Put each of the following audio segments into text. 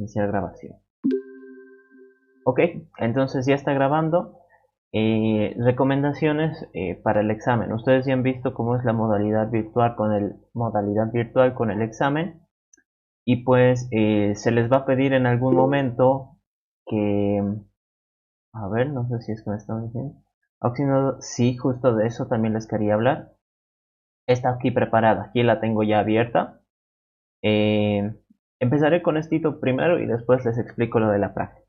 iniciar grabación. Ok, entonces ya está grabando. Recomendaciones para el examen. Ustedes ya han visto cómo es la modalidad virtual con el examen. Y pues se les va a pedir en algún momento que... A ver, no sé si es que me están diciendo. Sí, justo de eso también les quería hablar. Está aquí preparada, aquí la tengo ya abierta. Empezaré con esto primero y después les explico lo de la práctica.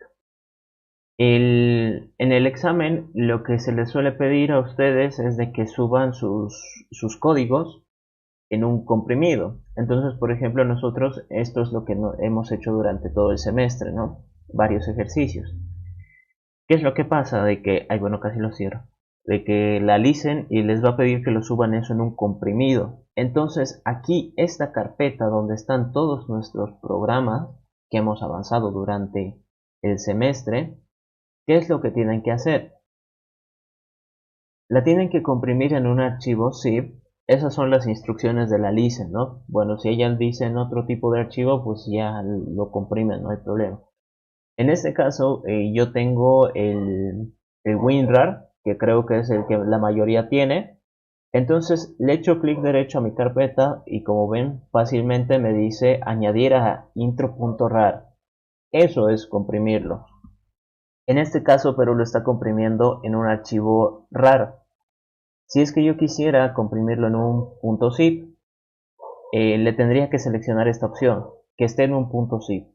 En el examen lo que se les suele pedir a ustedes es de que suban sus códigos en un comprimido. Entonces, por ejemplo, nosotros esto es lo que hemos hecho durante todo el semestre, ¿no? Varios ejercicios. ¿Qué es lo que pasa? De que, ay, bueno, casi lo cierro. De que la alicen y les va a pedir que lo suban eso en un comprimido. Entonces, aquí esta carpeta donde están todos nuestros programas que hemos avanzado durante el semestre, ¿qué es lo que tienen que hacer? La tienen que comprimir en un archivo zip. Esas son las instrucciones de la licencia, ¿no? Bueno, si ellas dicen otro tipo de archivo, pues ya lo comprimen, no hay problema. En este caso, yo tengo el WinRAR, que creo que es el que la mayoría tiene. Entonces le echo clic derecho a mi carpeta y como ven, fácilmente me dice añadir a intro.rar. Eso es comprimirlo. En este caso, pero lo está comprimiendo en un archivo RAR. Si es que yo quisiera comprimirlo en un .zip, le tendría que seleccionar esta opción, que esté en un .zip.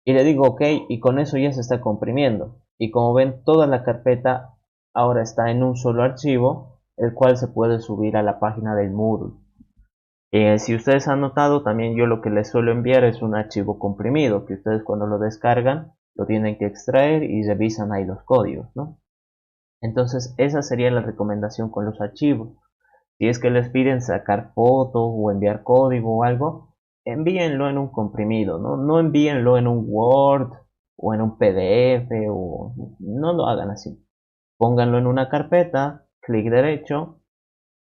Y le digo OK y con eso ya se está comprimiendo. Y como ven, toda la carpeta ahora está en un solo archivo, el cual se puede subir a la página del Moodle. Si ustedes han notado, también yo lo que les suelo enviar es un archivo comprimido, que ustedes cuando lo descargan, lo tienen que extraer y revisan ahí los códigos, ¿no? Entonces esa sería la recomendación con los archivos. Si es que les piden sacar fotos o enviar código o algo, envíenlo en un comprimido, ¿no? No envíenlo en un Word o en un PDF o no lo hagan así. Pónganlo en una carpeta, clic derecho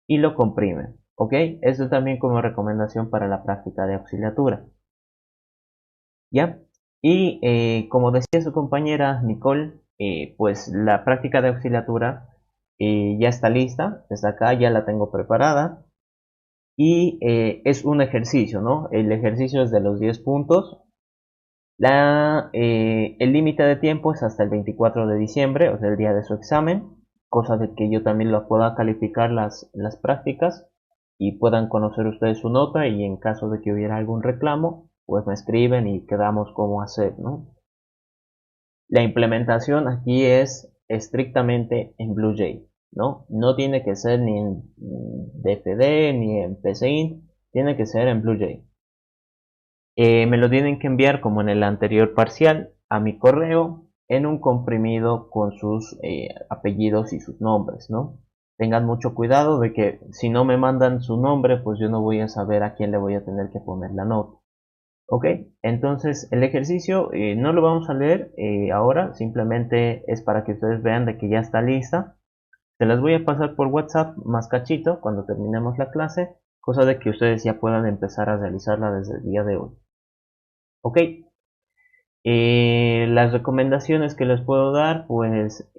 y lo comprimen, ¿ok? Esto también como recomendación para la práctica de auxiliatura. ¿Ya? Y como decía su compañera Nicole, pues la práctica de auxiliatura ya está lista, está acá, ya la tengo preparada. Y es un ejercicio, ¿no? El ejercicio es de los 10 puntos. El límite de tiempo es hasta el 24 de diciembre, o sea, el día de su examen, cosa de que yo también lo pueda calificar las prácticas y puedan conocer ustedes su nota y en caso de que hubiera algún reclamo, pues me escriben y quedamos cómo hacer, ¿no? La implementación aquí es estrictamente en BlueJ, ¿no? No tiene que ser ni en DFD ni en PCInt, tiene que ser en BlueJ. Me lo tienen que enviar como en el anterior parcial a mi correo en un comprimido con sus apellidos y sus nombres, ¿no? Tengan mucho cuidado de que si no me mandan su nombre, pues yo no voy a saber a quién le voy a tener que poner la nota. Ok, entonces el ejercicio no lo vamos a leer ahora, simplemente es para que ustedes vean de que ya está lista. Se las voy a pasar por WhatsApp más cachito cuando terminemos la clase, cosa de que ustedes ya puedan empezar a realizarla desde el día de hoy. Ok, las recomendaciones que les puedo dar, pues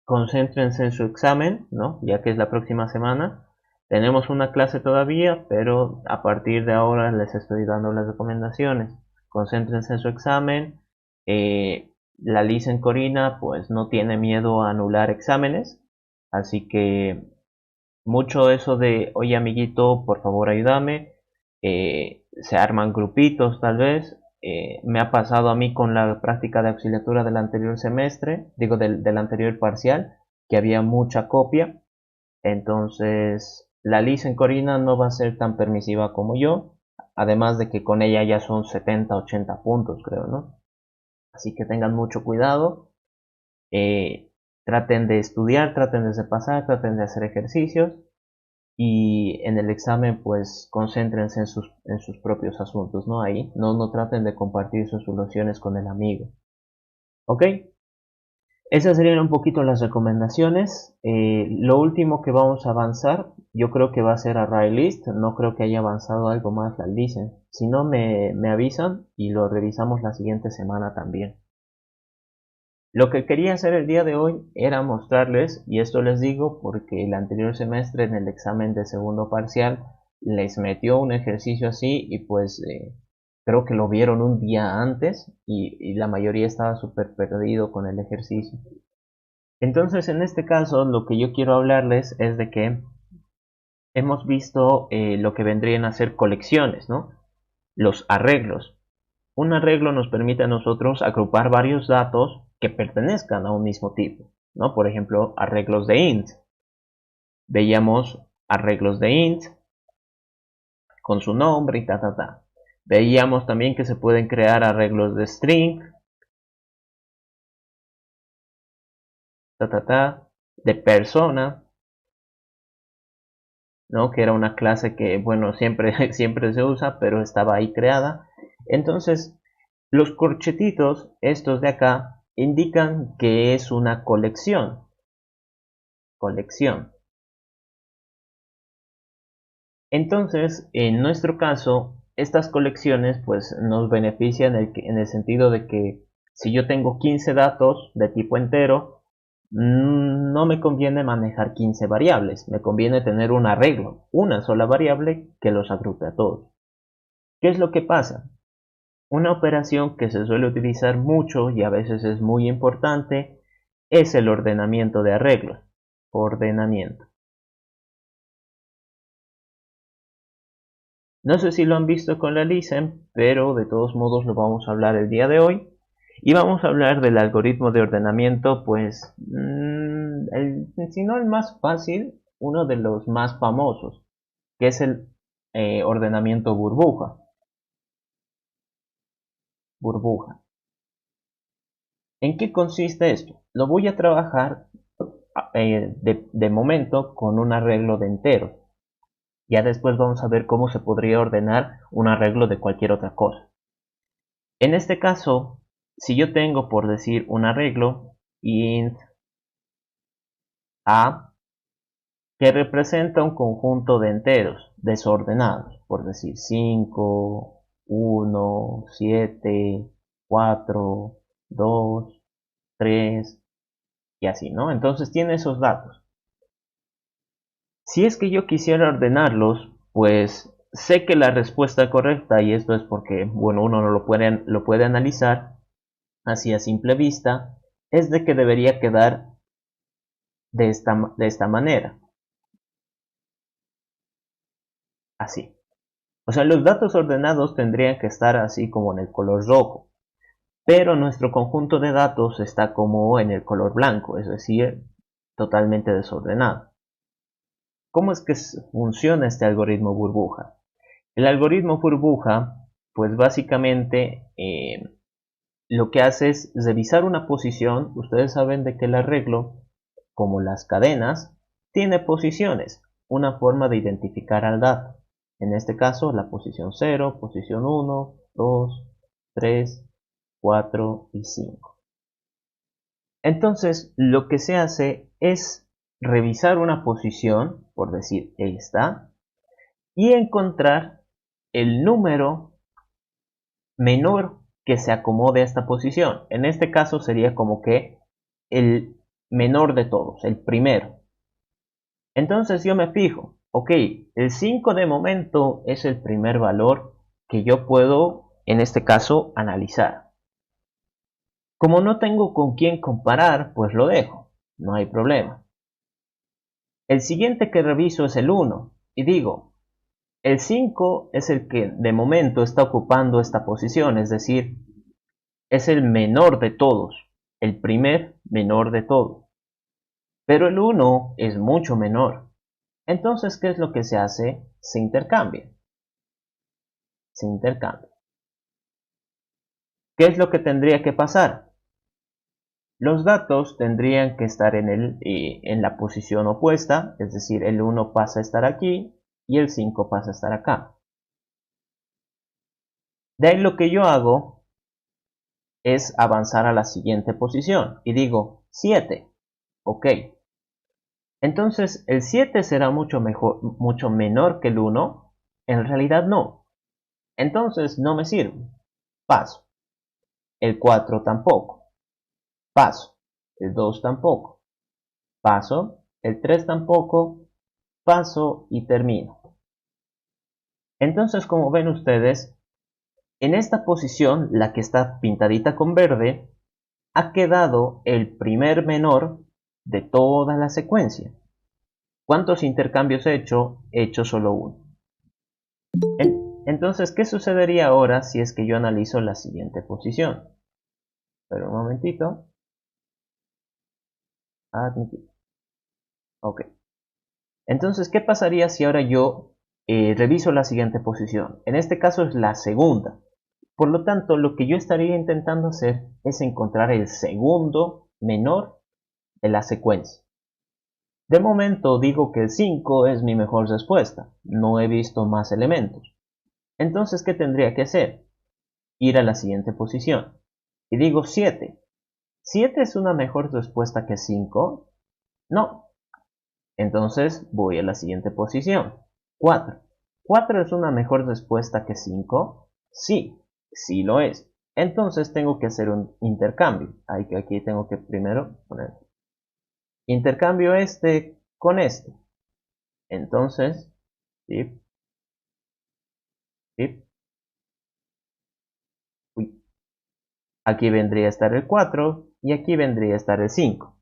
concéntrense en su examen, ¿no? Ya que es la próxima semana. Tenemos una clase todavía, pero a partir de ahora les estoy dando las recomendaciones. Concéntrense en su examen. La Licen Corina, pues no tiene miedo a anular exámenes, así que mucho eso de, oye amiguito, por favor ayúdame. Se arman grupitos tal vez. Me ha pasado a mí con la práctica de auxiliatura del anterior semestre, digo del anterior parcial, que había mucha copia. Entonces, la Liz en Corina no va a ser tan permisiva como yo. Además de que con ella ya son 70, 80 puntos, creo, ¿no? Así que tengan mucho cuidado. Traten de estudiar, traten de pasar, traten de hacer ejercicios y en el examen pues concéntrense en sus propios asuntos, ¿no? Ahí, no traten de compartir sus soluciones con el amigo. ¿Ok? Esas serían un poquito las recomendaciones. Lo último que vamos a avanzar, yo creo que va a ser ArrayList. No creo que haya avanzado algo más la licencia. Si no, me avisan y lo revisamos la siguiente semana también. Lo que quería hacer el día de hoy era mostrarles, y esto les digo porque el anterior semestre en el examen de segundo parcial les metió un ejercicio así y pues creo que lo vieron un día antes y la mayoría estaba súper perdido con el ejercicio. Entonces en este caso lo que yo quiero hablarles es de que hemos visto lo que vendrían a ser colecciones, ¿no? Los arreglos. Un arreglo nos permite a nosotros agrupar varios datos que pertenezcan a un mismo tipo, ¿no? Por ejemplo, arreglos de int. Veíamos arreglos de int con su nombre y ta. Veíamos también que se pueden crear arreglos de string, de persona, ¿no? Que era una clase que, bueno, siempre, siempre se usa, pero estaba ahí creada. Entonces, los corchetitos, estos de acá, indican que es una colección. Colección. Entonces, en nuestro caso, estas colecciones pues nos benefician en el sentido de que si yo tengo 15 datos de tipo entero, no me conviene manejar 15 variables, me conviene tener un arreglo, una sola variable que los agrupe a todos. ¿Qué es lo que pasa? Una operación que se suele utilizar mucho y a veces es muy importante es el ordenamiento de arreglos. Ordenamiento. No sé si lo han visto con la LISEM, pero de todos modos lo vamos a hablar el día de hoy. Y vamos a hablar del algoritmo de ordenamiento, pues, si no el más fácil, uno de los más famosos, que es el ordenamiento burbuja. Burbuja. ¿En qué consiste esto? Lo voy a trabajar de momento con un arreglo de enteros. Ya después vamos a ver cómo se podría ordenar un arreglo de cualquier otra cosa. En este caso, si yo tengo por decir un arreglo int a que representa un conjunto de enteros desordenados, por decir 5, 1, 7, 4, 2, 3 y así, ¿no? Entonces tiene esos datos. Si es que yo quisiera ordenarlos, pues sé que la respuesta correcta, y esto es porque, bueno, uno no lo puede analizar así a simple vista, es de que debería quedar de esta manera, así. O sea, los datos ordenados tendrían que estar así como en el color rojo, pero nuestro conjunto de datos está como en el color blanco, es decir, totalmente desordenado. ¿Cómo es que funciona este algoritmo burbuja? El algoritmo burbuja, pues básicamente lo que hace es revisar una posición. Ustedes saben de que el arreglo, como las cadenas, tiene posiciones, una forma de identificar al dato. En este caso, la posición 0, posición 1, 2, 3, 4 y 5. Entonces, lo que se hace es revisar una posición, por decir esta, y encontrar el número menor que se acomode a esta posición. En este caso sería como que el menor de todos, el primero. Entonces yo me fijo, ok, el 5 de momento es el primer valor que yo puedo, en este caso, analizar. Como no tengo con quién comparar, pues lo dejo, no hay problema. El siguiente que reviso es el 1 y digo, el 5 es el que de momento está ocupando esta posición, es decir, es el menor de todos, el primer menor de todos. Pero el 1 es mucho menor. Entonces, ¿qué es lo que se hace? Se intercambia. Se intercambia. ¿Qué es lo que tendría que pasar? Los datos tendrían que estar en la posición opuesta, es decir, el 1 pasa a estar aquí y el 5 pasa a estar acá. De ahí lo que yo hago es avanzar a la siguiente posición y digo 7. Ok. Entonces, ¿el 7 será mucho menor que el 1? En realidad no. Entonces no me sirve. Paso. El 4 tampoco. Paso. El 2 tampoco. Paso. El 3 tampoco. Paso y termino. Entonces, como ven ustedes, en esta posición, la que está pintadita con verde, ha quedado el primer menor de toda la secuencia. ¿Cuántos intercambios he hecho? He hecho solo uno. Entonces, ¿qué sucedería ahora si es que yo analizo la siguiente posición? Pero un momentito. Admitir. Ok. Entonces, ¿qué pasaría si ahora yo reviso la siguiente posición? En este caso es la segunda. Por lo tanto, lo que yo estaría intentando hacer es encontrar el segundo menor de la secuencia. De momento digo que el 5 es mi mejor respuesta. No he visto más elementos. Entonces, ¿qué tendría que hacer? Ir a la siguiente posición. Y digo 7. ¿7 es una mejor respuesta que 5? No. Entonces voy a la siguiente posición. 4. ¿4 es una mejor respuesta que 5? Sí, sí lo es. Entonces tengo que hacer un intercambio. Aquí tengo que primero poner intercambio este con este. Entonces, tip, tip, uy, aquí vendría a estar el 4 y aquí vendría a estar el 5.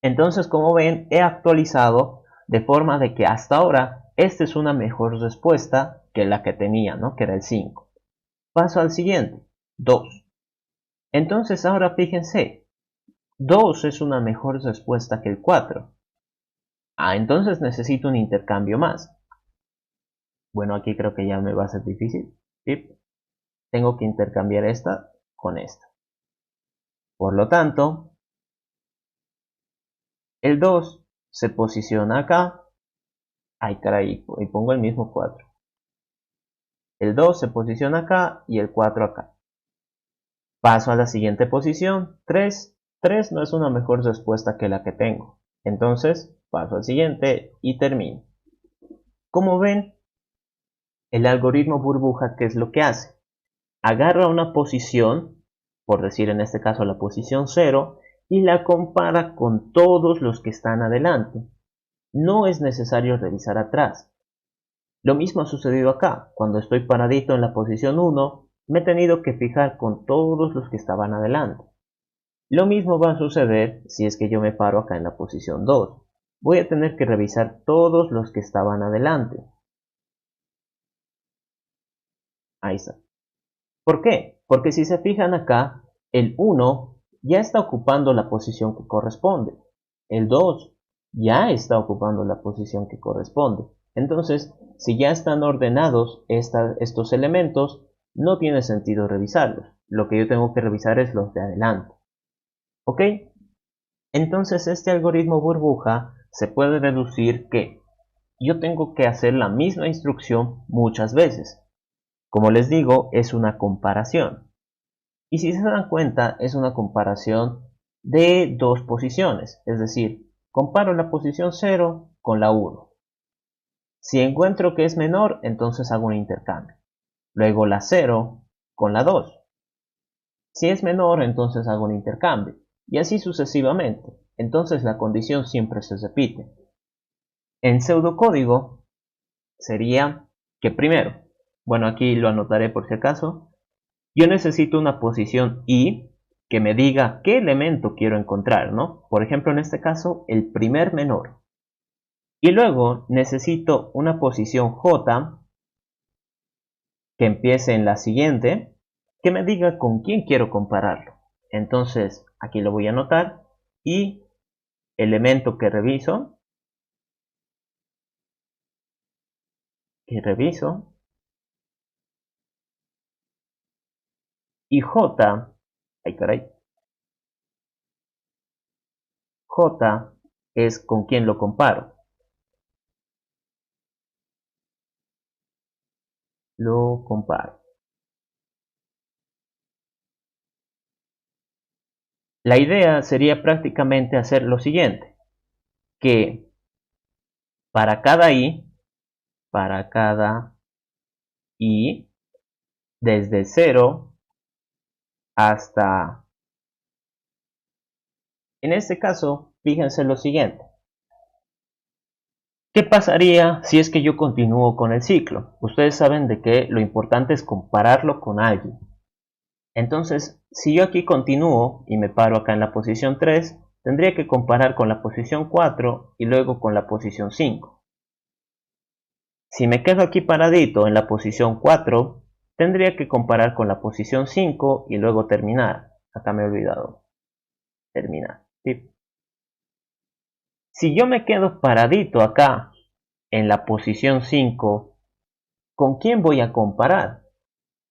Entonces, como ven, he actualizado de forma de que hasta ahora esta es una mejor respuesta que la que tenía, ¿no? Que era el 5. Paso al siguiente, 2. Entonces ahora fíjense, 2 es una mejor respuesta que el 4. Entonces necesito un intercambio más. Bueno, aquí creo que ya me va a ser difícil. ¿Sí? Tengo que intercambiar esta con esta. Por lo tanto, el 2 se posiciona acá. Ay, caray, y pongo el mismo 4. El 2 se posiciona acá y el 4 acá. Paso a la siguiente posición, 3. 3 no es una mejor respuesta que la que tengo. Entonces, paso al siguiente y termino. Como ven, el algoritmo burbuja, ¿qué es lo que hace? Agarra una posición, por decir en este caso la posición 0, y la compara con todos los que están adelante. No es necesario revisar atrás. Lo mismo ha sucedido acá. Cuando estoy paradito en la posición 1, me he tenido que fijar con todos los que estaban adelante. Lo mismo va a suceder si es que yo me paro acá en la posición 2. Voy a tener que revisar todos los que estaban adelante. Ahí está. ¿Por qué? Porque si se fijan acá, el 1 ya está ocupando la posición que corresponde. El 2 ya está ocupando la posición que corresponde. Entonces, si ya están ordenados estos elementos, no tiene sentido revisarlos. Lo que yo tengo que revisar es los de adelante. ¿Ok? Entonces, este algoritmo burbuja se puede deducir que yo tengo que hacer la misma instrucción muchas veces. Como les digo, es una comparación. Y si se dan cuenta, es una comparación de dos posiciones. Es decir, comparo la posición 0 con la 1. Si encuentro que es menor, entonces hago un intercambio. Luego la 0 con la 2. Si es menor, entonces hago un intercambio. Y así sucesivamente. Entonces la condición siempre se repite. En pseudocódigo sería que primero, bueno, aquí lo anotaré por si acaso, yo necesito una posición i que me diga qué elemento quiero encontrar, ¿no? Por ejemplo, en este caso, el primer menor. Y luego necesito una posición j que empiece en la siguiente, que me diga con quién quiero compararlo. Entonces, aquí lo voy a anotar y elemento que reviso, y j, ay caray, j es con quién lo comparo. Lo comparo. La idea sería prácticamente hacer lo siguiente, que para cada i, desde 0 hasta... En este caso, fíjense lo siguiente. ¿Qué pasaría si es que yo continúo con el ciclo? Ustedes saben de que lo importante es compararlo con alguien. Entonces, si yo aquí continúo y me paro acá en la posición 3, tendría que comparar con la posición 4 y luego con la posición 5. Si me quedo aquí paradito en la posición 4, tendría que comparar con la posición 5 y luego terminar. Acá me he olvidado. Terminar. ¿Sí? Si yo me quedo paradito acá en la posición 5, ¿con quién voy a comparar?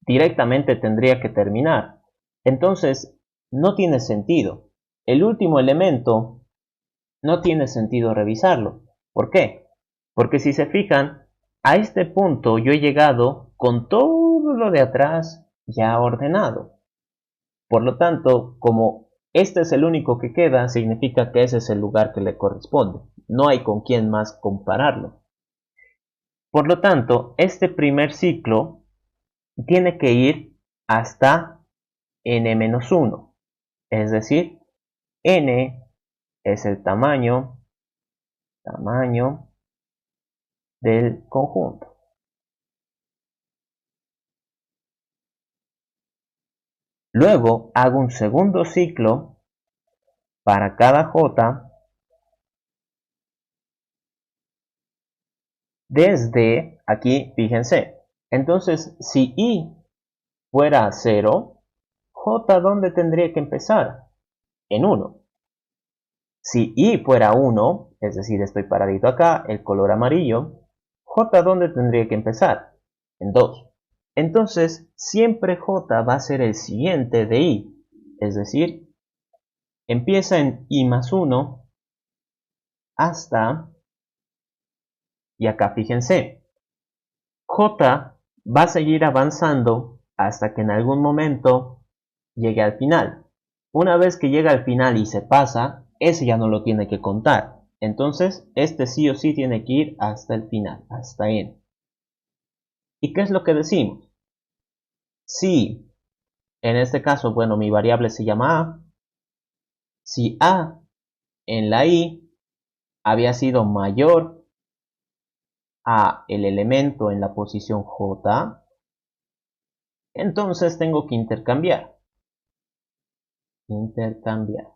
Directamente tendría que terminar. Entonces, no tiene sentido. El último elemento no tiene sentido revisarlo. ¿Por qué? Porque si se fijan, a este punto yo he llegado con todo lo de atrás ya ordenado. Por lo tanto, como este es el único que queda, significa que ese es el lugar que le corresponde. No hay con quién más compararlo. Por lo tanto, este primer ciclo tiene que ir hasta n-1. Es decir, n es el tamaño del conjunto. Luego hago un segundo ciclo para cada j desde aquí, fíjense. Entonces, si i fuera 0, j ¿dónde tendría que empezar? En 1. Si i fuera 1, es decir, estoy paradito acá, el color amarillo, j ¿dónde tendría que empezar? En 2. Entonces, siempre j va a ser el siguiente de i, es decir, empieza en i más 1 hasta, y acá fíjense, j va a seguir avanzando hasta que en algún momento llegue al final. Una vez que llega al final y se pasa, ese ya no lo tiene que contar. Entonces, este sí o sí tiene que ir hasta el final, hasta n. ¿Y qué es lo que decimos? Si, en este caso, bueno, mi variable se llama a, si a en la i había sido mayor a el elemento en la posición j, entonces tengo que intercambiar. Intercambiar.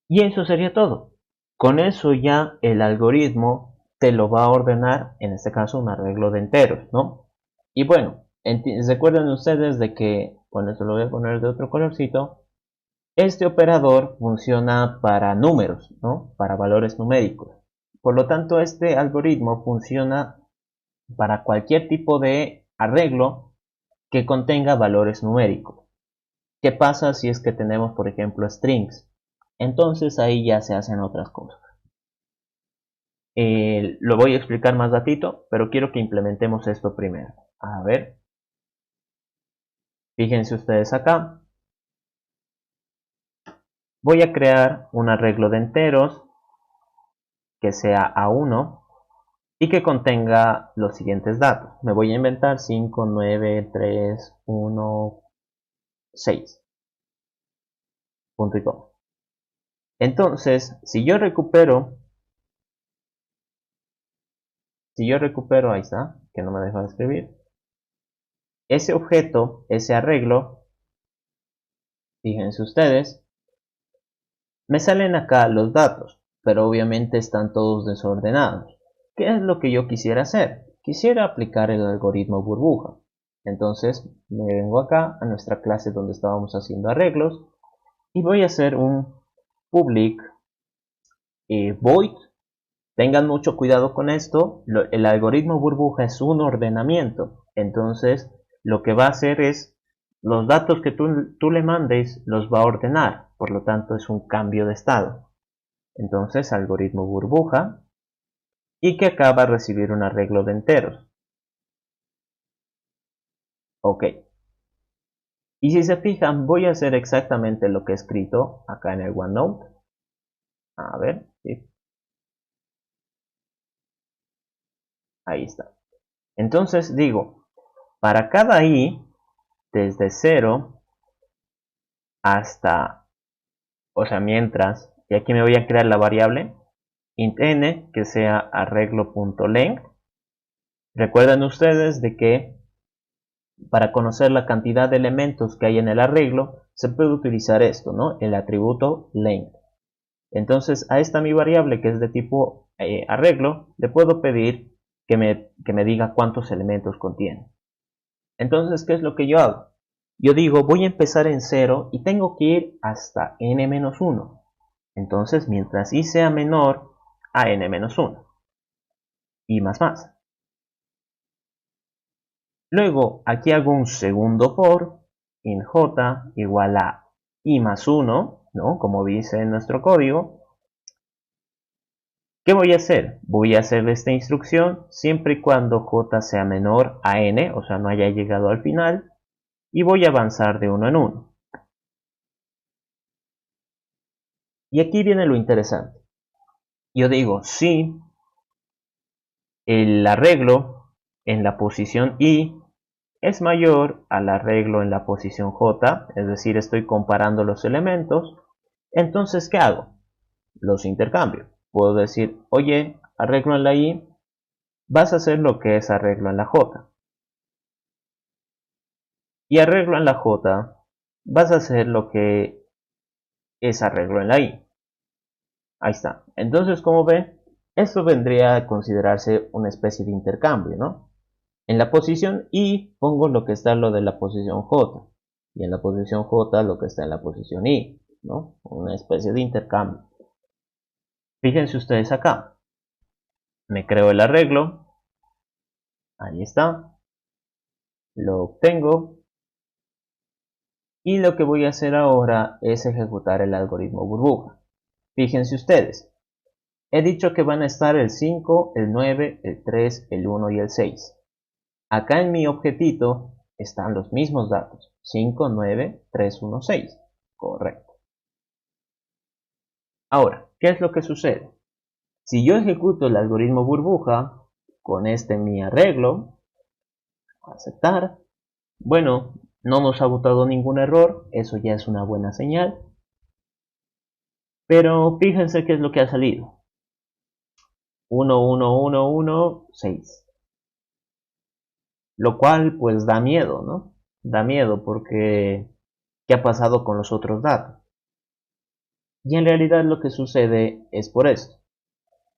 Y eso sería todo. Con eso ya el algoritmo te lo va a ordenar, en este caso un arreglo de enteros, ¿no? Y bueno, recuerden ustedes de que, bueno, esto lo voy a poner de otro colorcito, este operador funciona para números, ¿no? Para valores numéricos. Por lo tanto, este algoritmo funciona para cualquier tipo de arreglo que contenga valores numéricos. ¿Qué pasa si es que tenemos, por ejemplo, strings? Entonces ahí ya se hacen otras cosas. Lo voy a explicar más ratito, pero quiero que implementemos esto primero. A ver, fíjense ustedes acá. Voy a crear un arreglo de enteros que sea A1 y que contenga los siguientes datos. Me voy a inventar 5, 9, 3, 1, 6. Punto y coma. Entonces, si yo recupero, ahí está, que no me deja de escribir, ese objeto, ese arreglo, fíjense ustedes, me salen acá los datos, pero obviamente están todos desordenados. ¿Qué es lo que yo quisiera hacer? Quisiera aplicar el algoritmo burbuja. Entonces me vengo acá a nuestra clase donde estábamos haciendo arreglos y voy a hacer un public void. Tengan mucho cuidado con esto. El algoritmo burbuja es un ordenamiento. Entonces lo que va a hacer es los datos que tú le mandes los va a ordenar. Por lo tanto es un cambio de estado. Entonces algoritmo burbuja y que acá va a recibir un arreglo de enteros. Ok. Y si se fijan, voy a hacer exactamente lo que he escrito acá en el OneNote. A ver, ¿sí? Ahí está. Entonces digo, para cada i, desde 0 hasta, o sea, mientras, y aquí me voy a crear la variable int n, que sea arreglo.length. Recuerden ustedes de que para conocer la cantidad de elementos que hay en el arreglo, se puede utilizar esto, ¿no? El atributo length. Entonces, a esta mi variable que es de tipo arreglo, le puedo pedir que me diga cuántos elementos contiene. Entonces, ¿qué es lo que yo hago? Yo digo, voy a empezar en 0 y tengo que ir hasta n-1. Entonces, mientras i sea menor a n-1. Y más. Luego, aquí hago un segundo for, in j igual a i más 1, ¿no? Como dice en nuestro código. ¿Qué voy a hacer? Voy a hacer esta instrucción siempre y cuando j sea menor a n, o sea, no haya llegado al final, y voy a avanzar de uno en uno. Y aquí viene lo interesante. Yo digo, si el arreglo en la posición i es mayor al arreglo en la posición j, es decir, estoy comparando los elementos, entonces, ¿qué hago? Los intercambio. Puedo decir, oye, arreglo en la i, vas a hacer lo que es arreglo en la j. Y arreglo en la j, vas a hacer lo que es arreglo en la i. Ahí está. Entonces, como ven, esto vendría a considerarse una especie de intercambio, ¿no? En la posición i pongo lo que está en lo de la posición j. Y en la posición j lo que está en la posición i, ¿no? Una especie de intercambio. Fíjense ustedes acá. Me creo el arreglo. Ahí está. Lo obtengo. Y lo que voy a hacer ahora es ejecutar el algoritmo burbuja. Fíjense ustedes. He dicho que van a estar el 5, el 9, el 3, el 1 y el 6. Acá en mi objetito están los mismos datos. 5, 9, 3, 1, 6. Correcto. Ahora, ¿qué es lo que sucede? Si yo ejecuto el algoritmo burbuja con este mi arreglo, aceptar, bueno, no nos ha botado ningún error, eso ya es una buena señal. Pero fíjense qué es lo que ha salido. 1, 1, 1, 1, 6. Lo cual pues da miedo, ¿no? Da miedo porque ¿qué ha pasado con los otros datos? Y en realidad lo que sucede es por esto.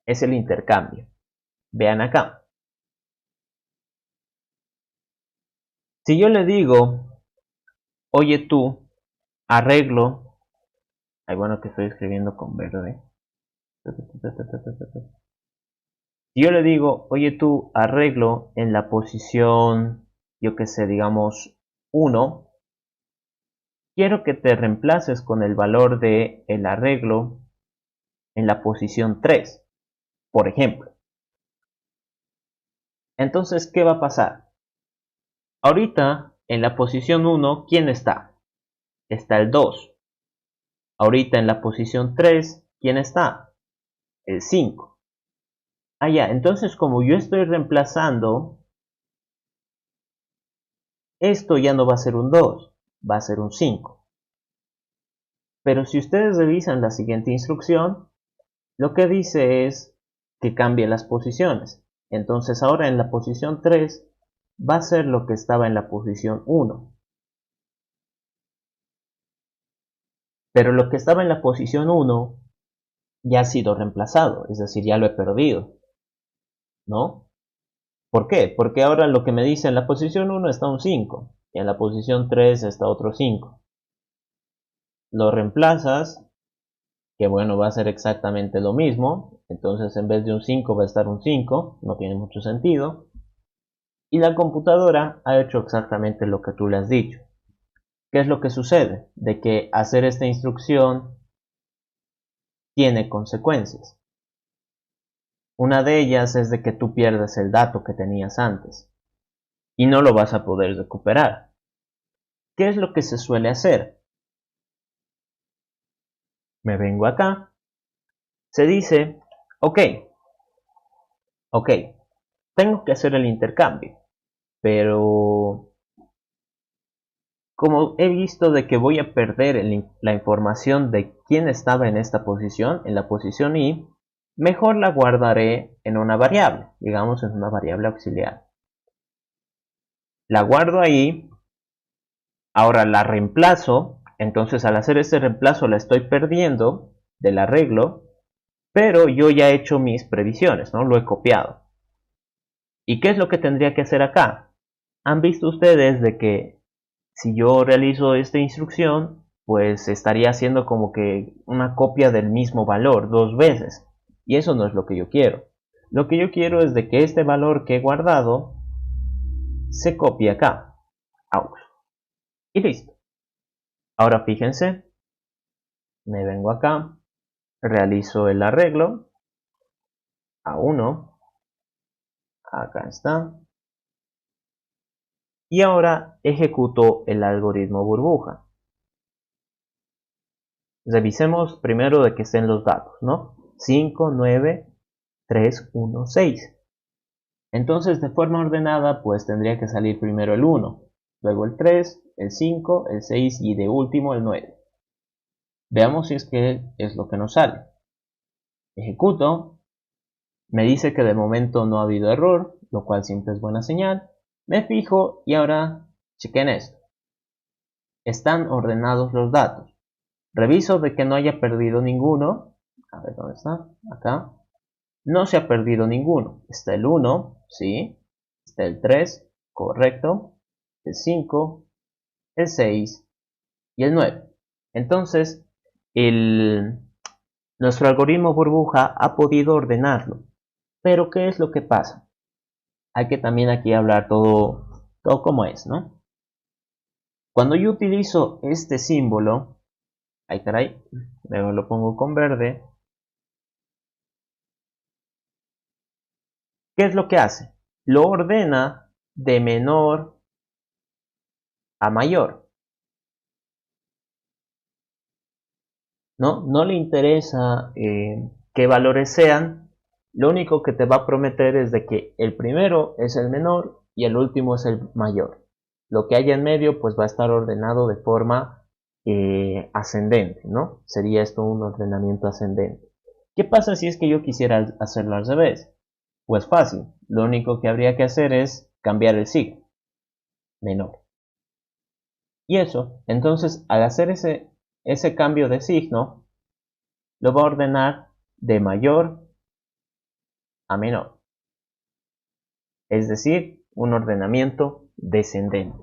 Es el intercambio. Vean acá. Si yo le digo, oye tú, arreglo. Ay, bueno que estoy escribiendo con verde. Si yo le digo, oye tú, arreglo en la posición, yo que sé, digamos 1. Quiero que te reemplaces con el valor de el arreglo en la posición 3, por ejemplo. Entonces, ¿qué va a pasar? Ahorita, en la posición 1, ¿quién está? Está el 2. Ahorita en la posición 3, ¿quién está? El 5. Ah, ya, entonces como yo estoy reemplazando, esto ya no va a ser un 2, va a ser un 5. Pero si ustedes revisan la siguiente instrucción, lo que dice es que cambie las posiciones. Entonces ahora en la posición 3 va a ser lo que estaba en la posición 1. Pero lo que estaba en la posición 1 ya ha sido reemplazado, es decir, ya lo he perdido, ¿no? ¿Por qué? Porque ahora lo que me dice en la posición 1 está un 5 y en la posición 3 está otro 5. Lo reemplazas, que bueno, va a ser exactamente lo mismo, entonces en vez de un 5 va a estar un 5, no tiene mucho sentido. Y la computadora ha hecho exactamente lo que tú le has dicho. ¿Qué es lo que sucede? De que hacer esta instrucción tiene consecuencias. Una de ellas es de que tú pierdes el dato que tenías antes y no lo vas a poder recuperar. ¿Qué es lo que se suele hacer? Me vengo acá, se dice, ok, tengo que hacer el intercambio, pero como he visto de que voy a perder la información de quién estaba en esta posición, en la posición i, mejor la guardaré en una variable, digamos en una variable auxiliar. La guardo ahí, ahora la reemplazo, entonces al hacer este reemplazo la estoy perdiendo del arreglo, pero yo ya he hecho mis previsiones, ¿no? Lo he copiado. ¿Y qué es lo que tendría que hacer acá? Han visto ustedes de que si yo realizo esta instrucción, pues estaría haciendo como que una copia del mismo valor dos veces. Y eso no es lo que yo quiero. Lo que yo quiero es de que este valor que he guardado se copie acá. Aux. Y listo. Ahora fíjense, me vengo acá, realizo el arreglo a 1, acá está, y ahora ejecuto el algoritmo burbuja. Revisemos primero de que estén los datos, ¿no? 5, 9, 3, 1, 6. Entonces, de forma ordenada, pues tendría que salir primero el 1, luego el 3, el 5, el 6 y de último el 9. Veamos si es que es lo que nos sale. Ejecuto, me dice que de momento no ha habido error, lo cual siempre es buena señal. Me fijo y ahora chequen esto. Están ordenados los datos. Reviso de que no haya perdido ninguno. A ver, ¿dónde está? Acá. No se ha perdido ninguno. Está el 1, sí. Está el 3, correcto. El 5, el 6 y el 9. Entonces, nuestro algoritmo burbuja ha podido ordenarlo. Pero, ¿qué es lo que pasa? Hay que también aquí hablar todo como es, ¿no? Cuando yo utilizo este símbolo, ay caray, luego lo pongo con verde. ¿Qué es lo que hace? Lo ordena de menor a mayor. No le interesa qué valores sean. Lo único que te va a prometer es de que el primero es el menor y el último es el mayor. Lo que haya en medio pues va a estar ordenado de forma ascendente, ¿no? Sería esto un ordenamiento ascendente. ¿Qué pasa si es que yo quisiera hacerlo al revés? Pues fácil, lo único que habría que hacer es cambiar el signo, menor. Y eso, entonces al hacer ese cambio de signo, lo va a ordenar de mayor a menor. Es decir, un ordenamiento descendente.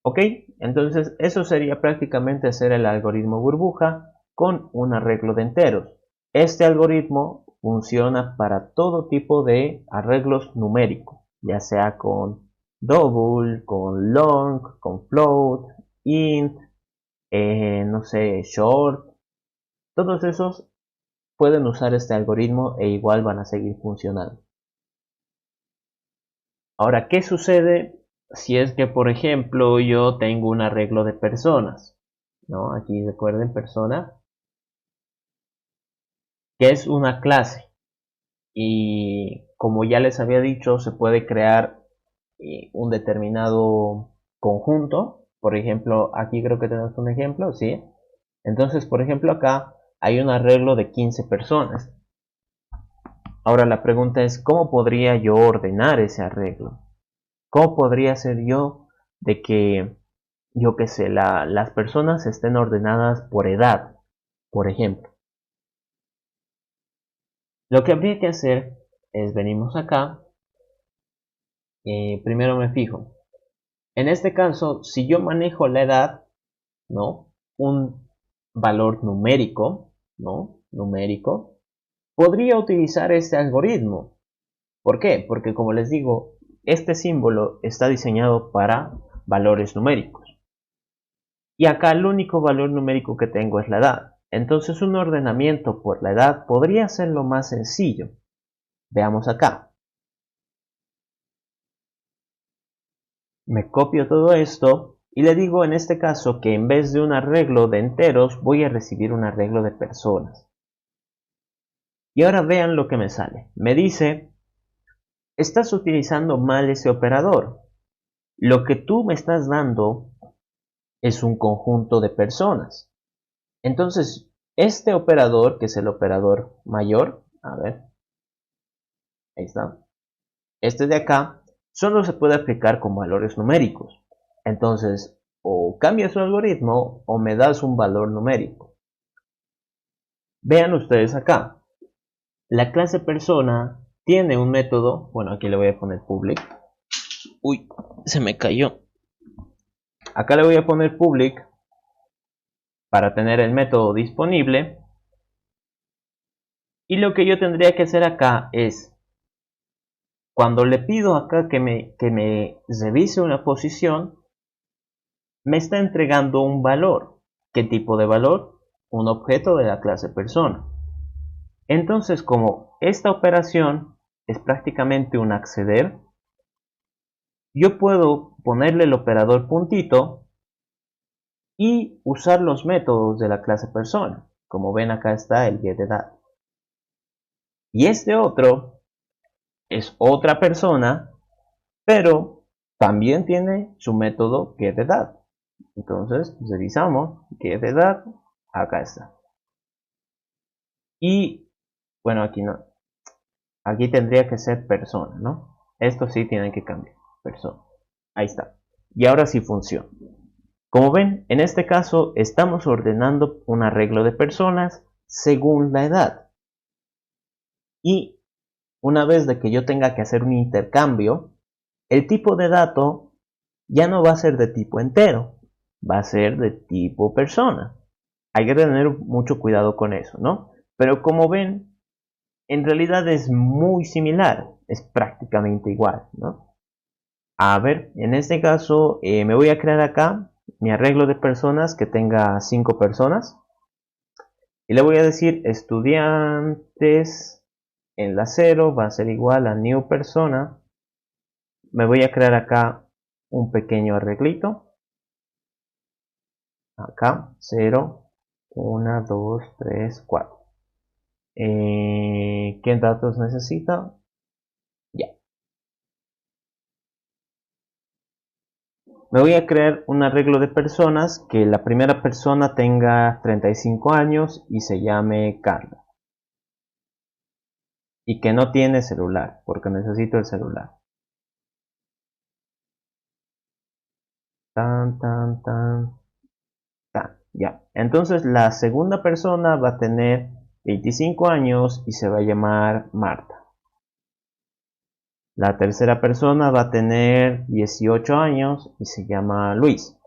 ¿Ok? Entonces eso sería prácticamente hacer el algoritmo burbuja con un arreglo de enteros. Este algoritmo funciona para todo tipo de arreglos numéricos, ya sea con double, con long, con float, int, no sé, short. Todos esos pueden usar este algoritmo e igual van a seguir funcionando. Ahora, ¿qué sucede si es que, por ejemplo, yo tengo un arreglo de personas? ¿No? Aquí recuerden persona, que es una clase. Y como ya les había dicho, se puede crear un determinado conjunto. Por ejemplo, aquí creo que tenemos un ejemplo, ¿sí? Entonces, por ejemplo, acá hay un arreglo de 15 personas. Ahora la pregunta es, ¿cómo podría yo ordenar ese arreglo? ¿Cómo podría ser yo de que, yo qué sé, las personas estén ordenadas por edad, por ejemplo? Lo que habría que hacer es, venimos acá, primero me fijo. En este caso, si yo manejo la edad, ¿no? Un valor numérico, ¿no? Numérico, podría utilizar este algoritmo. ¿Por qué? Porque como les digo, este símbolo está diseñado para valores numéricos. Y acá el único valor numérico que tengo es la edad. Entonces un ordenamiento por la edad podría ser lo más sencillo. Veamos acá. Me copio todo esto y le digo en este caso que en vez de un arreglo de enteros voy a recibir un arreglo de personas. Y ahora vean lo que me sale. Me dice estás utilizando mal ese operador. Lo que tú me estás dando es un conjunto de personas. Entonces, este operador, que es el operador mayor, a ver, ahí está, este de acá, solo se puede aplicar con valores numéricos. Entonces, o cambias su algoritmo o me das un valor numérico. Vean ustedes acá, la clase persona tiene un método, bueno, aquí le voy a poner public. Uy, se me cayó. Acá le voy a poner public para tener el método disponible. Y lo que yo tendría que hacer acá es, cuando le pido acá que me revise una posición, me está entregando un valor. ¿Qué tipo de valor? Un objeto de la clase persona. Entonces, como esta operación es prácticamente un acceder, yo puedo ponerle el operador puntito y usar los métodos de la clase persona. Como ven, acá está el getEdad. Y este otro es otra persona, pero también tiene su método getEdad. Entonces revisamos getEdad, acá está. Y bueno, aquí no, aquí tendría que ser persona, ¿no? Esto sí tiene que cambiar, persona. Ahí está. Y ahora sí funciona. Como ven, en este caso estamos ordenando un arreglo de personas según la edad. Y una vez de que yo tenga que hacer un intercambio, el tipo de dato ya no va a ser de tipo entero, va a ser de tipo persona. Hay que tener mucho cuidado con eso, ¿no? Pero como ven, en realidad es muy similar, es prácticamente igual, ¿no? A ver, en este caso me voy a crear acá mi arreglo de personas que tenga 5 personas y le voy a decir estudiantes en la 0 va a ser igual a new persona. Me voy a crear acá un pequeño arreglito. Acá 0, 1, 2, 3, 4. ¿Qué datos necesita? Ya. Me voy a crear un arreglo de personas que la primera persona tenga 35 años y se llame Carla. Y que no tiene celular, porque necesito el celular. Tan, tan, tan, tan. Ya. Entonces la segunda persona va a tener 25 años y se va a llamar Marta. La tercera persona va a tener 18 años y se llama Luis.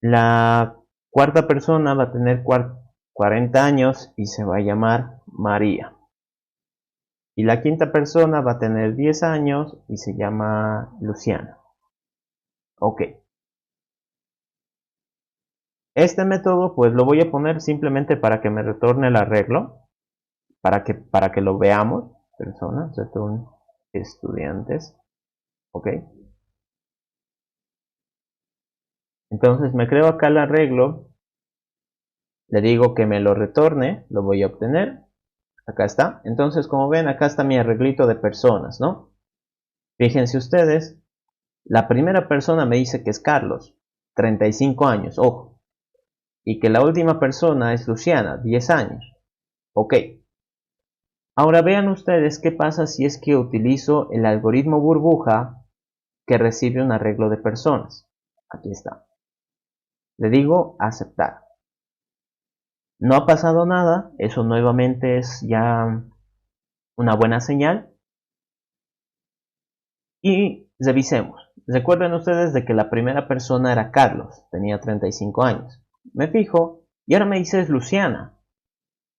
La cuarta persona va a tener 40 años y se va a llamar María. Y la quinta persona va a tener 10 años y se llama Luciana. Ok. Este método pues lo voy a poner simplemente para que me retorne el arreglo. Para que lo veamos. Personas, return estudiantes. Ok. Entonces me creo acá el arreglo. Le digo que me lo retorne. Lo voy a obtener. Acá está. Entonces, como ven, acá está mi arreglito de personas, ¿no? Fíjense ustedes, la primera persona me dice que es Carlos, 35 años, ojo. Y que la última persona es Luciana, 10 años. Ok. Ahora vean ustedes qué pasa si es que utilizo el algoritmo burbuja que recibe un arreglo de personas. Aquí está. Le digo aceptar. No ha pasado nada, eso nuevamente es ya una buena señal. Y revisemos. Recuerden ustedes de que la primera persona era Carlos, tenía 35 años. Me fijo y ahora me dice Luciana.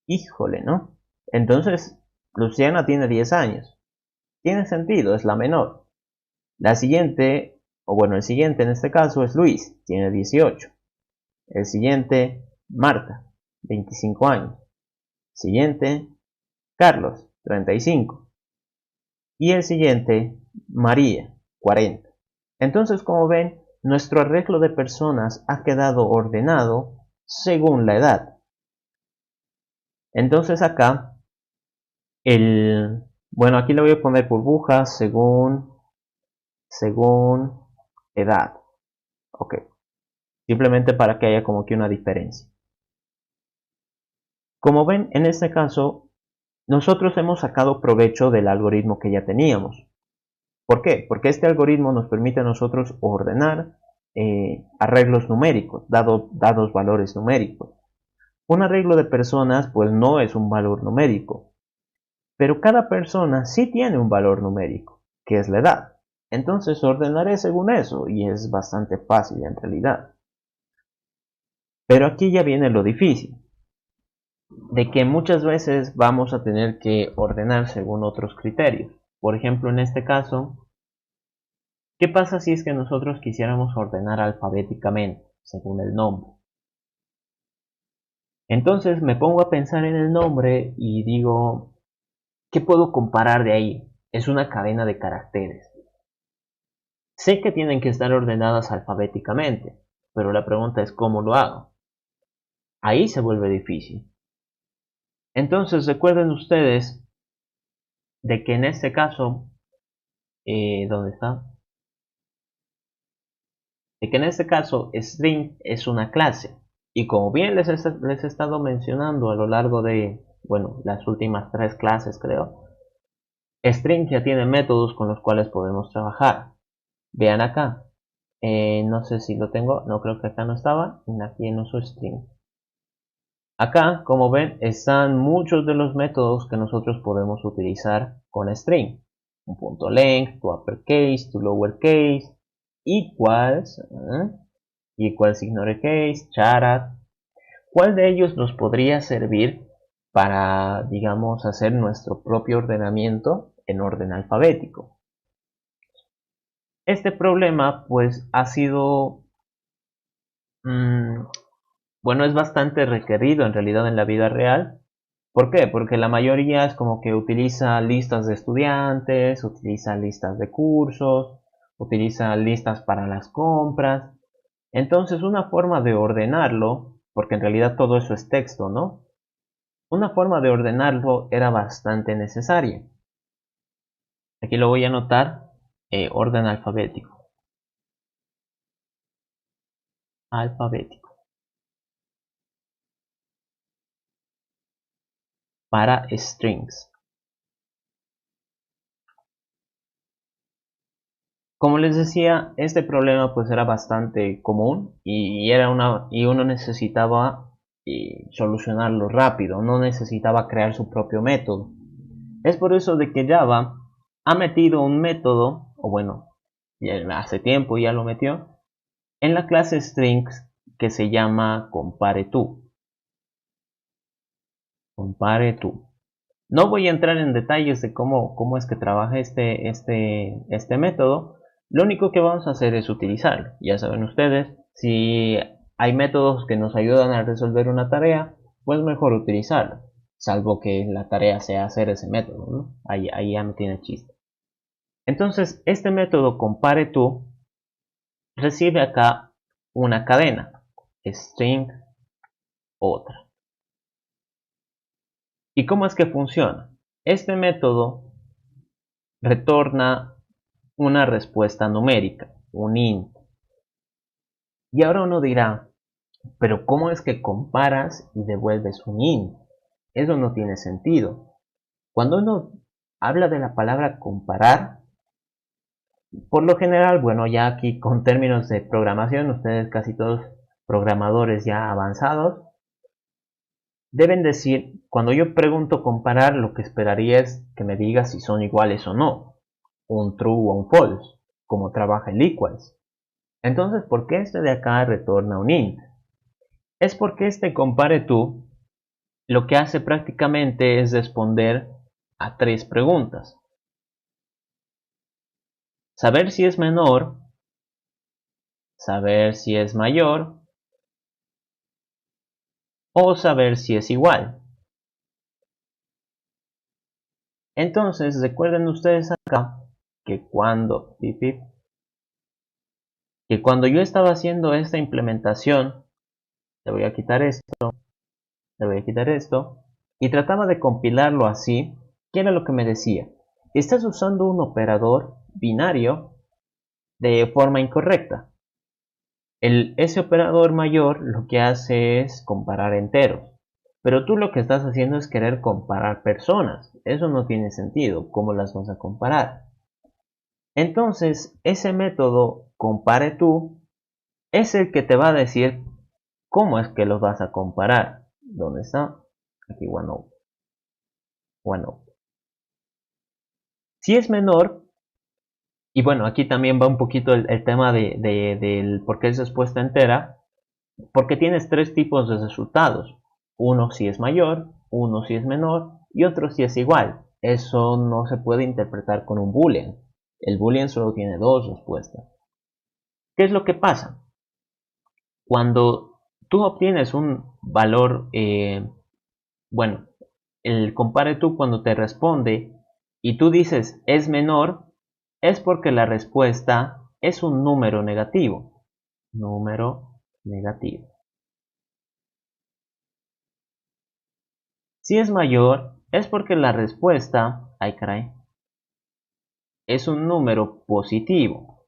Híjole, ¿no? Entonces, Luciana tiene 10 años. Tiene sentido, es la menor. La siguiente, o bueno, el siguiente en este caso es Luis, tiene 18. El siguiente, Marta, 25 años. Siguiente, Carlos, 35. Y el siguiente, María, 40. Entonces, como ven, nuestro arreglo de personas ha quedado ordenado según la edad. Entonces acá, Bueno, aquí le voy a poner burbujas según edad. Ok. Simplemente para que haya como que una diferencia. Como ven, en este caso, nosotros hemos sacado provecho del algoritmo que ya teníamos. ¿Por qué? Porque este algoritmo nos permite a nosotros ordenar arreglos numéricos, dados valores numéricos. Un arreglo de personas pues no es un valor numérico, pero cada persona sí tiene un valor numérico, que es la edad. Entonces ordenaré según eso y es bastante fácil en realidad. Pero aquí ya viene lo difícil, de que muchas veces vamos a tener que ordenar según otros criterios. Por ejemplo, en este caso, ¿qué pasa si es que nosotros quisiéramos ordenar alfabéticamente, según el nombre? Entonces me pongo a pensar en el nombre y digo, ¿qué puedo comparar de ahí? Es una cadena de caracteres. Sé que tienen que estar ordenadas alfabéticamente, pero la pregunta es ¿cómo lo hago? Ahí se vuelve difícil. Entonces recuerden ustedes de que en este caso, ¿dónde está? De que en este caso string es una clase. Y como bien les he estado mencionando a lo largo de, bueno, las últimas 3 clases creo, string ya tiene métodos con los cuales podemos trabajar. Vean acá, no sé si lo tengo, no creo que acá no estaba, aquí en uso string. Acá, como ven, están muchos de los métodos que nosotros podemos utilizar con string. Un punto length, to uppercase, to lowercase, equals, equals ignore case, charat. ¿Cuál de ellos nos podría servir para, digamos, hacer nuestro propio ordenamiento en orden alfabético? Este problema, pues, ha sido, bueno, es bastante requerido en realidad en la vida real. ¿Por qué? Porque la mayoría es como que utiliza listas de estudiantes, utiliza listas de cursos, utiliza listas para las compras. Entonces, una forma de ordenarlo, porque en realidad todo eso es texto, ¿no? Una forma de ordenarlo era bastante necesaria. Aquí lo voy a anotar, orden alfabético. Alfabético. Para strings. Como les decía, este problema pues era bastante común y uno necesitaba solucionarlo rápido, no necesitaba crear su propio método. Es por eso de que Java ha metido un método, o bueno, ya hace tiempo ya lo metió, en la clase strings que se llama compareTo. compareTo. No voy a entrar en detalles de cómo es que trabaja este método. Lo único que vamos a hacer es utilizarlo. Ya saben ustedes, si hay métodos que nos ayudan a resolver una tarea, pues mejor utilizarlo. Salvo que la tarea sea hacer ese método, ¿no? Ahí ya no tiene chiste. Entonces, este método compareTo recibe acá una cadena, string otra. ¿Y cómo es que funciona? Este método retorna una respuesta numérica, un int. Y ahora uno dirá, pero ¿cómo es que comparas y devuelves un int? Eso no tiene sentido. Cuando uno habla de la palabra comparar, por lo general, bueno, ya aquí con términos de programación, ustedes casi todos programadores ya avanzados, deben decir, cuando yo pregunto comparar, lo que esperaría es que me diga si son iguales o no, un true o un false, como trabaja el equals. Entonces, ¿por qué este de acá retorna un int? Es porque este compareTo lo que hace prácticamente es responder a 3 preguntas. Saber si es menor, saber si es mayor o saber si es igual. Entonces, recuerden ustedes acá que cuando yo estaba haciendo esta implementación, le voy a quitar esto, le voy a quitar esto, y trataba de compilarlo así, ¿qué era lo que me decía? estás usando un operador binario de forma incorrecta. Ese operador mayor lo que hace es comparar enteros, pero tú lo que estás haciendo es querer comparar personas. Eso no tiene sentido. ¿Cómo las vas a comparar? Entonces, ese método compare tú es el que te va a decir cómo es que los vas a comparar. ¿Dónde está? Aquí, OneNote. Si es menor, y bueno, aquí también va un poquito el tema del por qué es respuesta entera, porque tienes tres tipos de resultados. Uno si es mayor, uno si es menor y otro si es igual. Eso no se puede interpretar con un boolean. El boolean solo tiene dos respuestas. ¿Qué es lo que pasa? Cuando tú obtienes un valor, bueno, el compare tú cuando te responde y tú dices es menor, es porque la respuesta es un número negativo. Número negativo. Si es mayor, es porque la respuesta, ay caray, es un número positivo.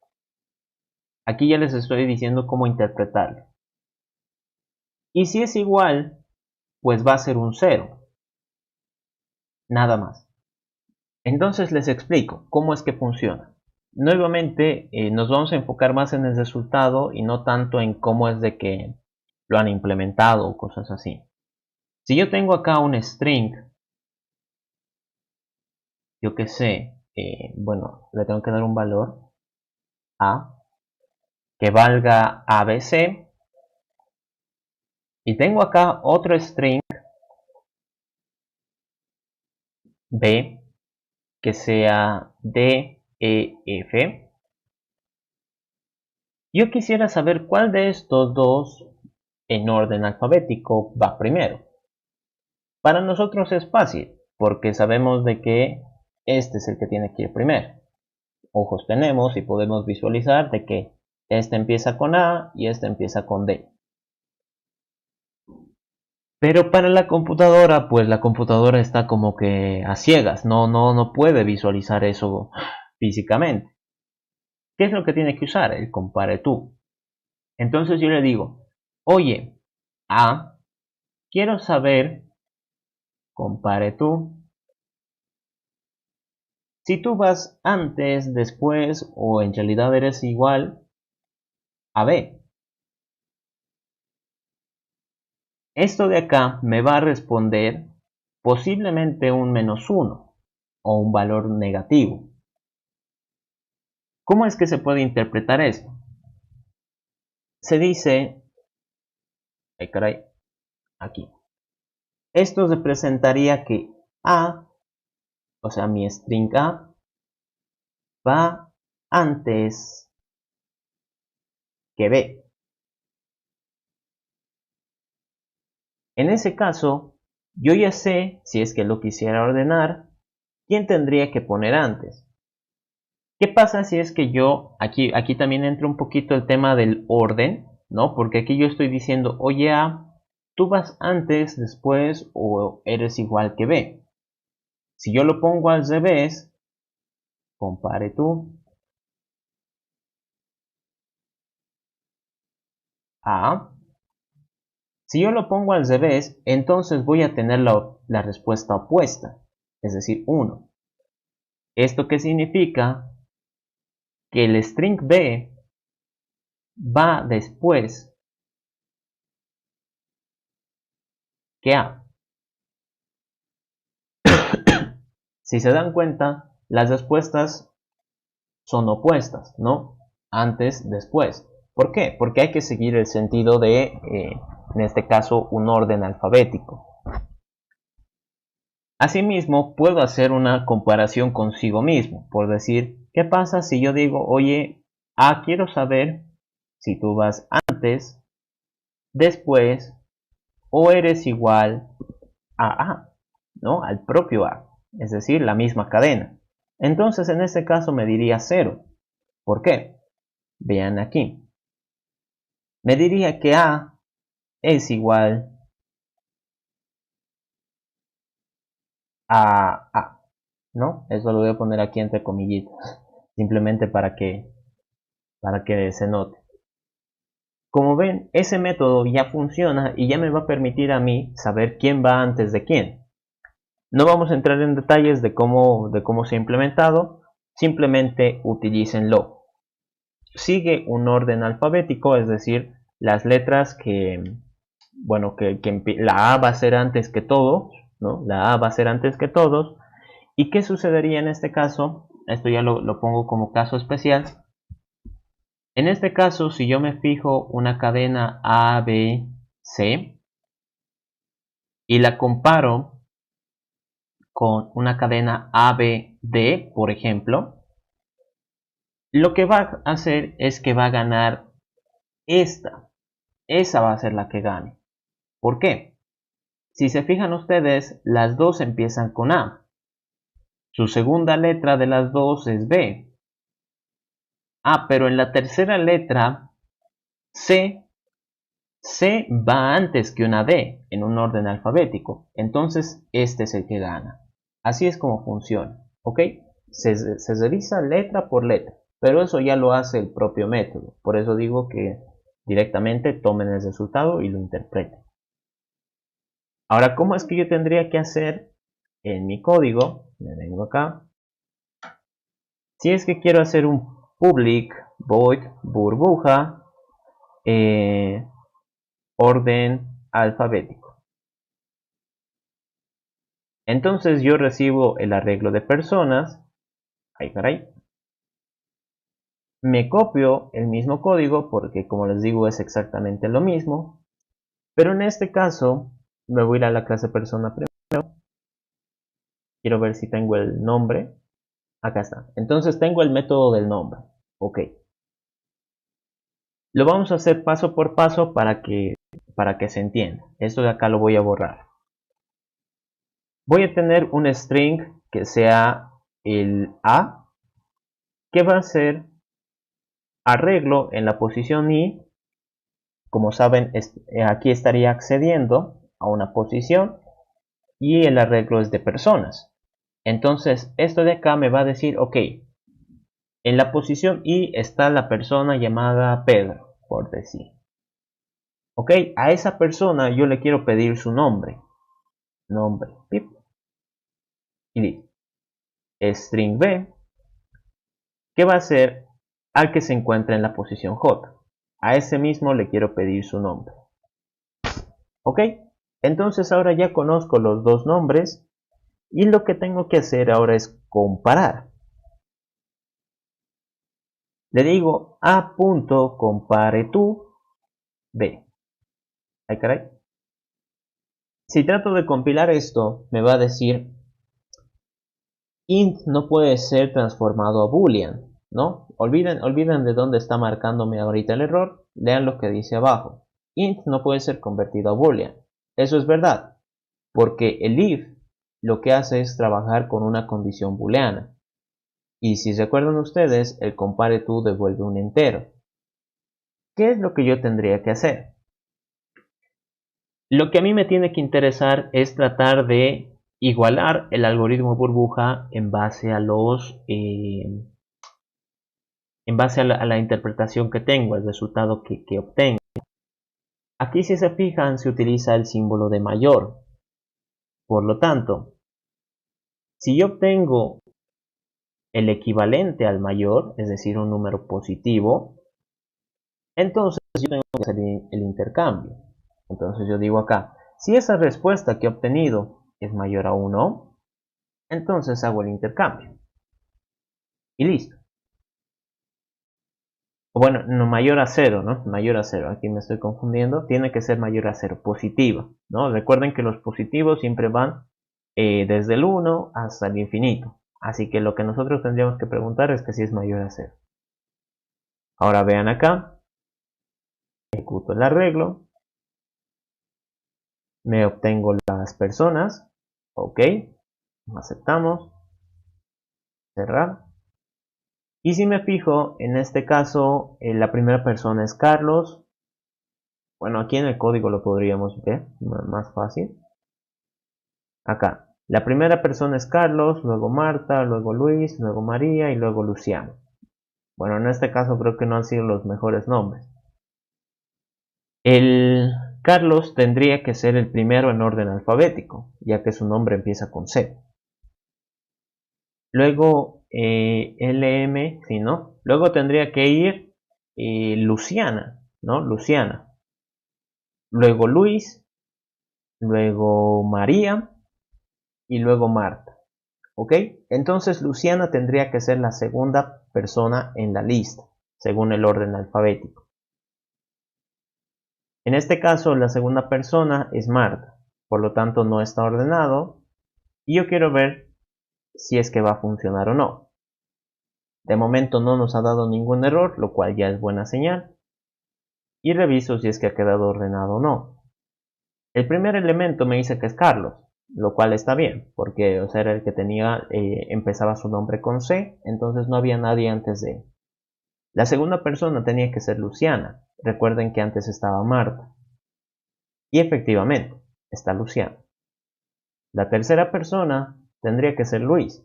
Aquí ya les estoy diciendo cómo interpretarlo. Y si es igual, pues va a ser un 0. Nada más. Entonces les explico cómo es que funciona. Nuevamente nos vamos a enfocar más en el resultado y no tanto en cómo es de que lo han implementado o cosas así. Si yo tengo acá un string, yo qué sé, bueno, le tengo que dar un valor a que valga ABC y tengo acá otro string B que sea DEF. Yo quisiera saber cuál de estos dos en orden alfabético va primero. Para nosotros es fácil, porque sabemos de que este es el que tiene que ir primero. Ojos tenemos y podemos visualizar de que este empieza con A y este empieza con D. Pero para la computadora, pues la computadora está como que a ciegas, no puede visualizar eso físicamente. ¿Qué es lo que tiene que usar? El compare tú. Entonces yo le digo, oye, A, quiero saber, compare tú, si tú vas antes, después o en realidad eres igual a B. Esto de acá me va a responder posiblemente un -1 o un valor negativo. ¿Cómo es que se puede interpretar esto? Se dice, ay caray, aquí. Esto representaría que A, o sea mi string A, va antes que B. En ese caso, yo ya sé, si es que lo quisiera ordenar, quién tendría que poner antes. ¿Qué pasa si es que yo, aquí también entra un poquito el tema del orden, ¿no? Porque aquí yo estoy diciendo, oye A, tú vas antes, después o eres igual que B. Si yo lo pongo al revés, compare tú, A. Si yo lo pongo al revés, entonces voy a tener la respuesta opuesta, es decir, 1. ¿Esto qué significa? Que el string B va después que A. Si se dan cuenta, las respuestas son opuestas, ¿no? Antes, después. ¿Por qué? Porque hay que seguir el sentido de, en este caso, un orden alfabético. Asimismo, puedo hacer una comparación consigo mismo, por decir, ¿qué pasa si yo digo, oye, A, quiero saber si tú vas antes, después o eres igual a A, ¿no? Al propio A, es decir, la misma cadena. Entonces, en este caso me diría 0. ¿Por qué? Vean aquí. Me diría que A es igual a A. ¿no? Eso lo voy a poner aquí entre comillitas, simplemente para que se note. Como ven, ese método ya funciona y ya me va a permitir a mí saber quién va antes de quién. No vamos a entrar en detalles de cómo se ha implementado, simplemente utilícenlo. Sigue un orden alfabético, es decir, las letras bueno, la A va a ser antes que todos, ¿no? La A va a ser antes que todos. ¿Y qué sucedería en este caso? Esto ya lo pongo como caso especial. En este caso, si yo me fijo una cadena A, B, C y la comparo con una cadena A, B, D, por ejemplo, lo que va a hacer es que va a ganar esta. Esa va a ser la que gane. ¿Por qué? Si se fijan ustedes, las dos empiezan con A. Su segunda letra de las dos es B. Ah, pero en la tercera letra, C va antes que una D en un orden alfabético. Entonces, este es el que gana. Así es como funciona. ¿Ok? Se revisa letra por letra. Pero eso ya lo hace el propio método. Por eso digo que directamente tomen el resultado y lo interpreten. Ahora, ¿cómo es que yo tendría que hacer en mi código? Me vengo acá. Si es que quiero hacer un public void burbuja orden alfabético. Entonces yo recibo el arreglo de personas. Ay, caray. Me copio el mismo código porque, como les digo, es exactamente lo mismo. Pero en este caso me voy a ir a la clase persona primero. Quiero ver si tengo el nombre. Acá está. Entonces tengo el método del nombre. Ok. Lo vamos a hacer paso por paso para que se entienda. Esto de acá lo voy a borrar. Voy a tener un string que sea el A, que va a ser arreglo en la posición I. Como saben, aquí estaría accediendo a una posición y el arreglo es de personas. Entonces, esto de acá me va a decir, ok, en la posición I está la persona llamada Pedro, por decir. Ok, a esa persona yo le quiero pedir su nombre. Nombre, pip, y listo. String B, que va a ser al que se encuentra en la posición J. A ese mismo le quiero pedir su nombre. Ok, entonces ahora ya conozco los dos nombres y lo que tengo que hacer ahora es comparar. Le digo a.compareTo B. Ay, caray. Si trato de compilar esto, me va a decir int no puede ser transformado a boolean, ¿no? Olviden de dónde está marcándome ahorita el error. Lean lo que dice abajo. Int no puede ser convertido a boolean. Eso es verdad, porque el if lo que hace es trabajar con una condición booleana. Y si recuerdan ustedes, el compareTo devuelve un entero. ¿Qué es lo que yo tendría que hacer? Lo que a mí me tiene que interesar es tratar de igualar el algoritmo burbuja en base a a la interpretación que tengo, el resultado que obtengo. Aquí, si se fijan, se utiliza el símbolo de mayor. Por lo tanto, si yo obtengo el equivalente al mayor, es decir, un número positivo, entonces yo tengo que hacer el intercambio. Entonces yo digo acá, si esa respuesta que he obtenido es mayor a 1, entonces hago el intercambio. Y listo. O bueno, no, mayor a 0, ¿no? Mayor a 0, aquí me estoy confundiendo. Tiene que ser mayor a 0, positiva, ¿no? Recuerden que los positivos siempre van desde el 1 hasta el infinito. Así que lo que nosotros tendríamos que preguntar es que si es mayor a 0. Ahora vean acá. Ejecuto el arreglo. Me obtengo las personas. Ok. Aceptamos. Cerrar. Y si me fijo, en este caso, la primera persona es Carlos. Bueno, aquí en el código lo podríamos ver más fácil. Acá. La primera persona es Carlos, luego Marta, luego Luis, luego María y luego Luciano. Bueno, en este caso creo que no han sido los mejores nombres. El Carlos tendría que ser el primero en orden alfabético, ya que su nombre empieza con C. Luego LM, sí, ¿no? Luego tendría que ir Luciana, ¿no? Luciana. Luego Luis, luego María y luego Marta. ¿Ok? Entonces Luciana tendría que ser la segunda persona en la lista, según el orden alfabético. En este caso, la segunda persona es Marta, por lo tanto no está ordenado y yo quiero ver si es que va a funcionar o no. De momento no nos ha dado ningún error, lo cual ya es buena señal. Y reviso si es que ha quedado ordenado o no. El primer elemento me dice que es Carlos, lo cual está bien, porque o sea, era el que tenía, empezaba su nombre con C, entonces no había nadie antes de él. La segunda persona tenía que ser Luciana, recuerden que antes estaba Marta. Y efectivamente, está Luciana. La tercera persona tendría que ser Luis.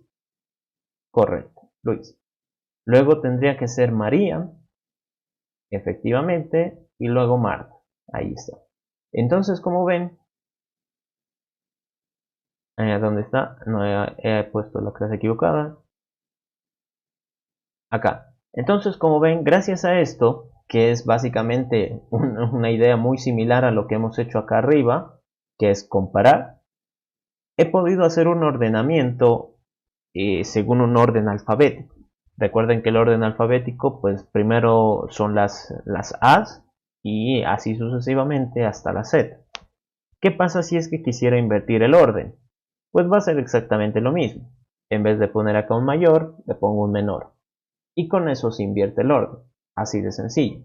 Correcto, Luis. Luego tendría que ser María, efectivamente, y luego Marta. Ahí está. Entonces, como ven, ¿dónde está? No he puesto la clase equivocada. Acá. Entonces, como ven, gracias a esto, que es básicamente una idea muy similar a lo que hemos hecho acá arriba, que es comparar, he podido hacer un ordenamiento según un orden alfabético. Recuerden que el orden alfabético, pues primero son las A's y así sucesivamente hasta la Z. ¿Qué pasa si es que quisiera invertir el orden? Pues va a ser exactamente lo mismo. En vez de poner acá un mayor, le pongo un menor. Y con eso se invierte el orden. Así de sencillo.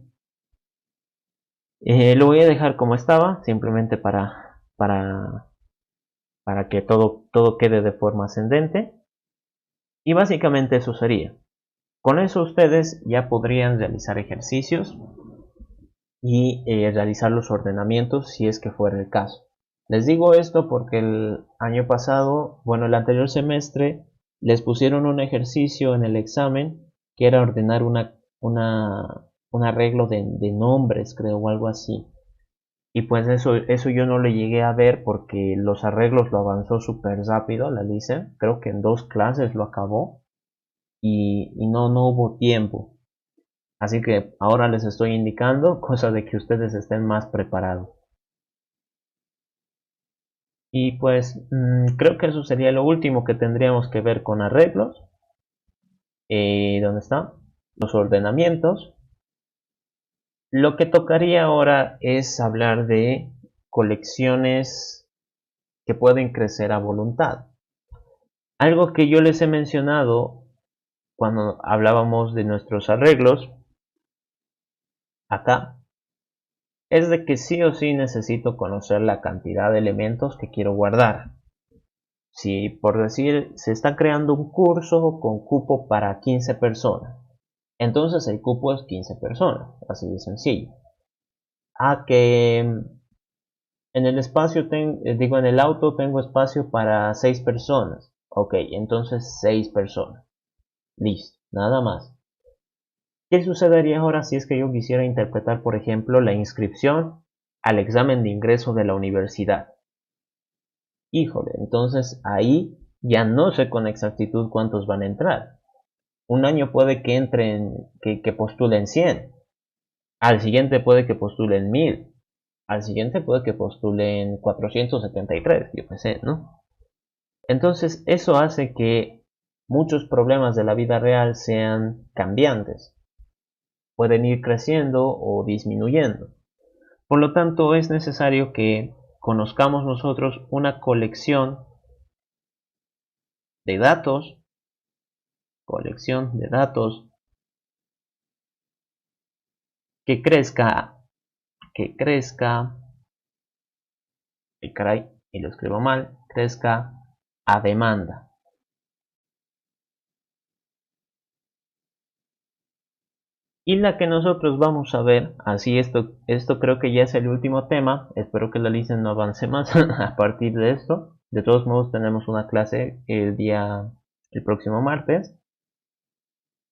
Lo voy a dejar como estaba, simplemente para que todo quede de forma ascendente. Y básicamente eso sería. Con eso ustedes ya podrían realizar ejercicios y realizar los ordenamientos si es que fuera el caso. Les digo esto porque el año pasado, bueno, el anterior semestre, les pusieron un ejercicio en el examen que era ordenar un arreglo de nombres, creo, o algo así. Y pues eso yo no le llegué a ver porque los arreglos lo avanzó súper rápido la Lisa. Creo que en 2 clases lo acabó y no hubo tiempo. Así que ahora les estoy indicando, cosa de que ustedes estén más preparados. Y pues creo que eso sería lo último que tendríamos que ver con arreglos. ¿Dónde está? Los ordenamientos. Lo que tocaría ahora es hablar de colecciones que pueden crecer a voluntad. Algo que yo les he mencionado cuando hablábamos de nuestros arreglos acá es de que sí o sí necesito conocer la cantidad de elementos que quiero guardar. Si por decir se está creando un curso con cupo para 15 personas, entonces el cupo es 15 personas, así de sencillo. Que en el espacio digo en el auto tengo espacio para 6 personas. Ok, entonces 6 personas. Listo, nada más. ¿Qué sucedería ahora si es que yo quisiera interpretar, por ejemplo, la inscripción al examen de ingreso de la universidad? Híjole, entonces ahí ya no sé con exactitud cuántos van a entrar. Un año puede que entren, que postulen 100. Al siguiente puede que postulen 1000. Al siguiente puede que postulen 473, yo qué sé, ¿no? Entonces eso hace que muchos problemas de la vida real sean cambiantes. Pueden ir creciendo o disminuyendo. Por lo tanto, es necesario que conozcamos nosotros una de datos, colección de datos que crezca, y caray, y lo escribo mal, crezca a demanda. Y la que nosotros vamos a ver, así esto creo que ya es el último tema, espero que la lista no avance más a partir de esto, De todos modos tenemos una clase el próximo martes.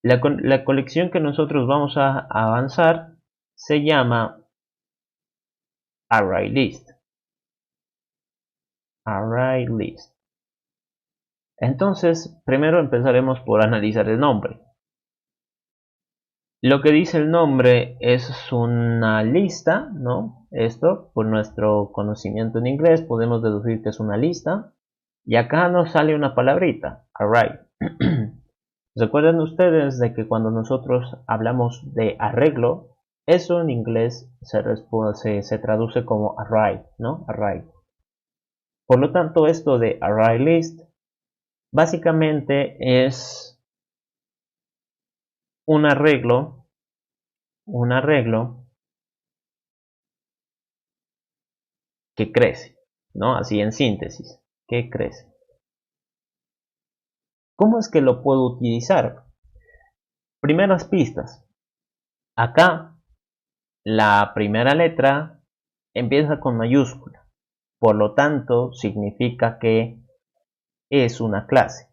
La colección que nosotros vamos a avanzar se llama Array List. Array List. Entonces, primero empezaremos por analizar el nombre. Lo que dice el nombre es una lista, ¿no? Esto, por nuestro conocimiento en inglés, podemos deducir que es una lista. Y acá nos sale una palabrita, array. ¿Recuerdan ustedes de que cuando nosotros hablamos de arreglo, eso en inglés se traduce como array, ¿no? Array. Por lo tanto, esto de array list básicamente es un arreglo que crece, ¿no? Así en síntesis, que crece. ¿Cómo es que lo puedo utilizar? Primeras pistas. Acá la primera letra empieza con mayúscula, por lo tanto significa que es una clase.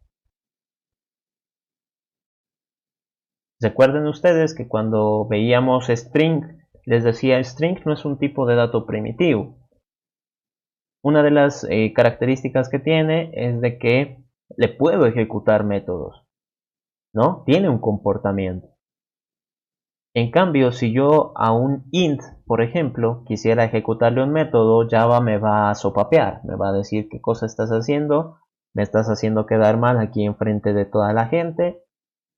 Recuerden ustedes que cuando veíamos string, les decía string no es un tipo de dato primitivo. Una de las características que tiene es de que le puedo ejecutar métodos, ¿no? Tiene un comportamiento. En cambio, si yo a un int, por ejemplo, quisiera ejecutarle un método, Java me va a sopapear, me va a decir qué cosa estás haciendo, me estás haciendo quedar mal aquí enfrente de toda la gente,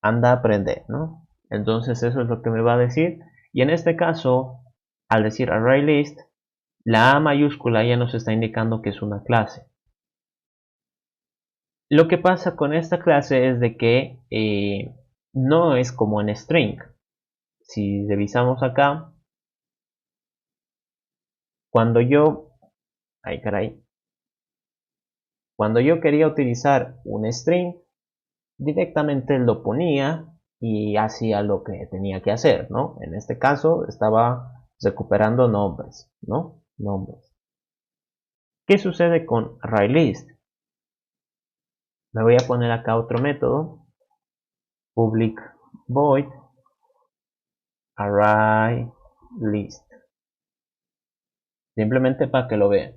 anda a aprender, ¿no? Entonces eso es lo que me va a decir. Y en este caso, al decir ArrayList, la A mayúscula ya nos está indicando que es una clase. Lo que pasa con esta clase es de que no es como en string. Si revisamos acá, cuando yo, cuando yo quería utilizar un string, directamente lo ponía y hacía lo que tenía que hacer, ¿no? En este caso estaba recuperando nombres, ¿no? Nombres. ¿Qué sucede con ArrayList? Me voy a poner acá otro método, public void ArrayList, simplemente para que lo vean.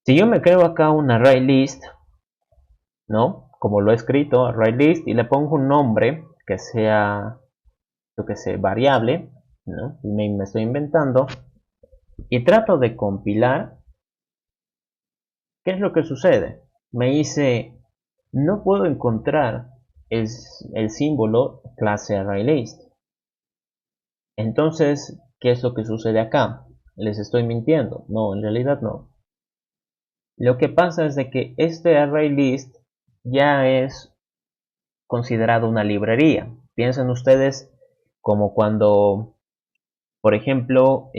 Si yo me creo acá un ArrayList, ¿no? Como lo he escrito, ArrayList, y le pongo un nombre que sea, yo que sé, variable, ¿no? Y me estoy inventando, y trato de compilar, ¿qué es lo que sucede? Me dice, no puedo encontrar el símbolo clase ArrayList. Entonces, ¿qué es lo que sucede acá? ¿Les estoy mintiendo? No, en realidad no. Lo que pasa es de que este ArrayList ya es considerado una librería. Piensen ustedes como cuando, por ejemplo,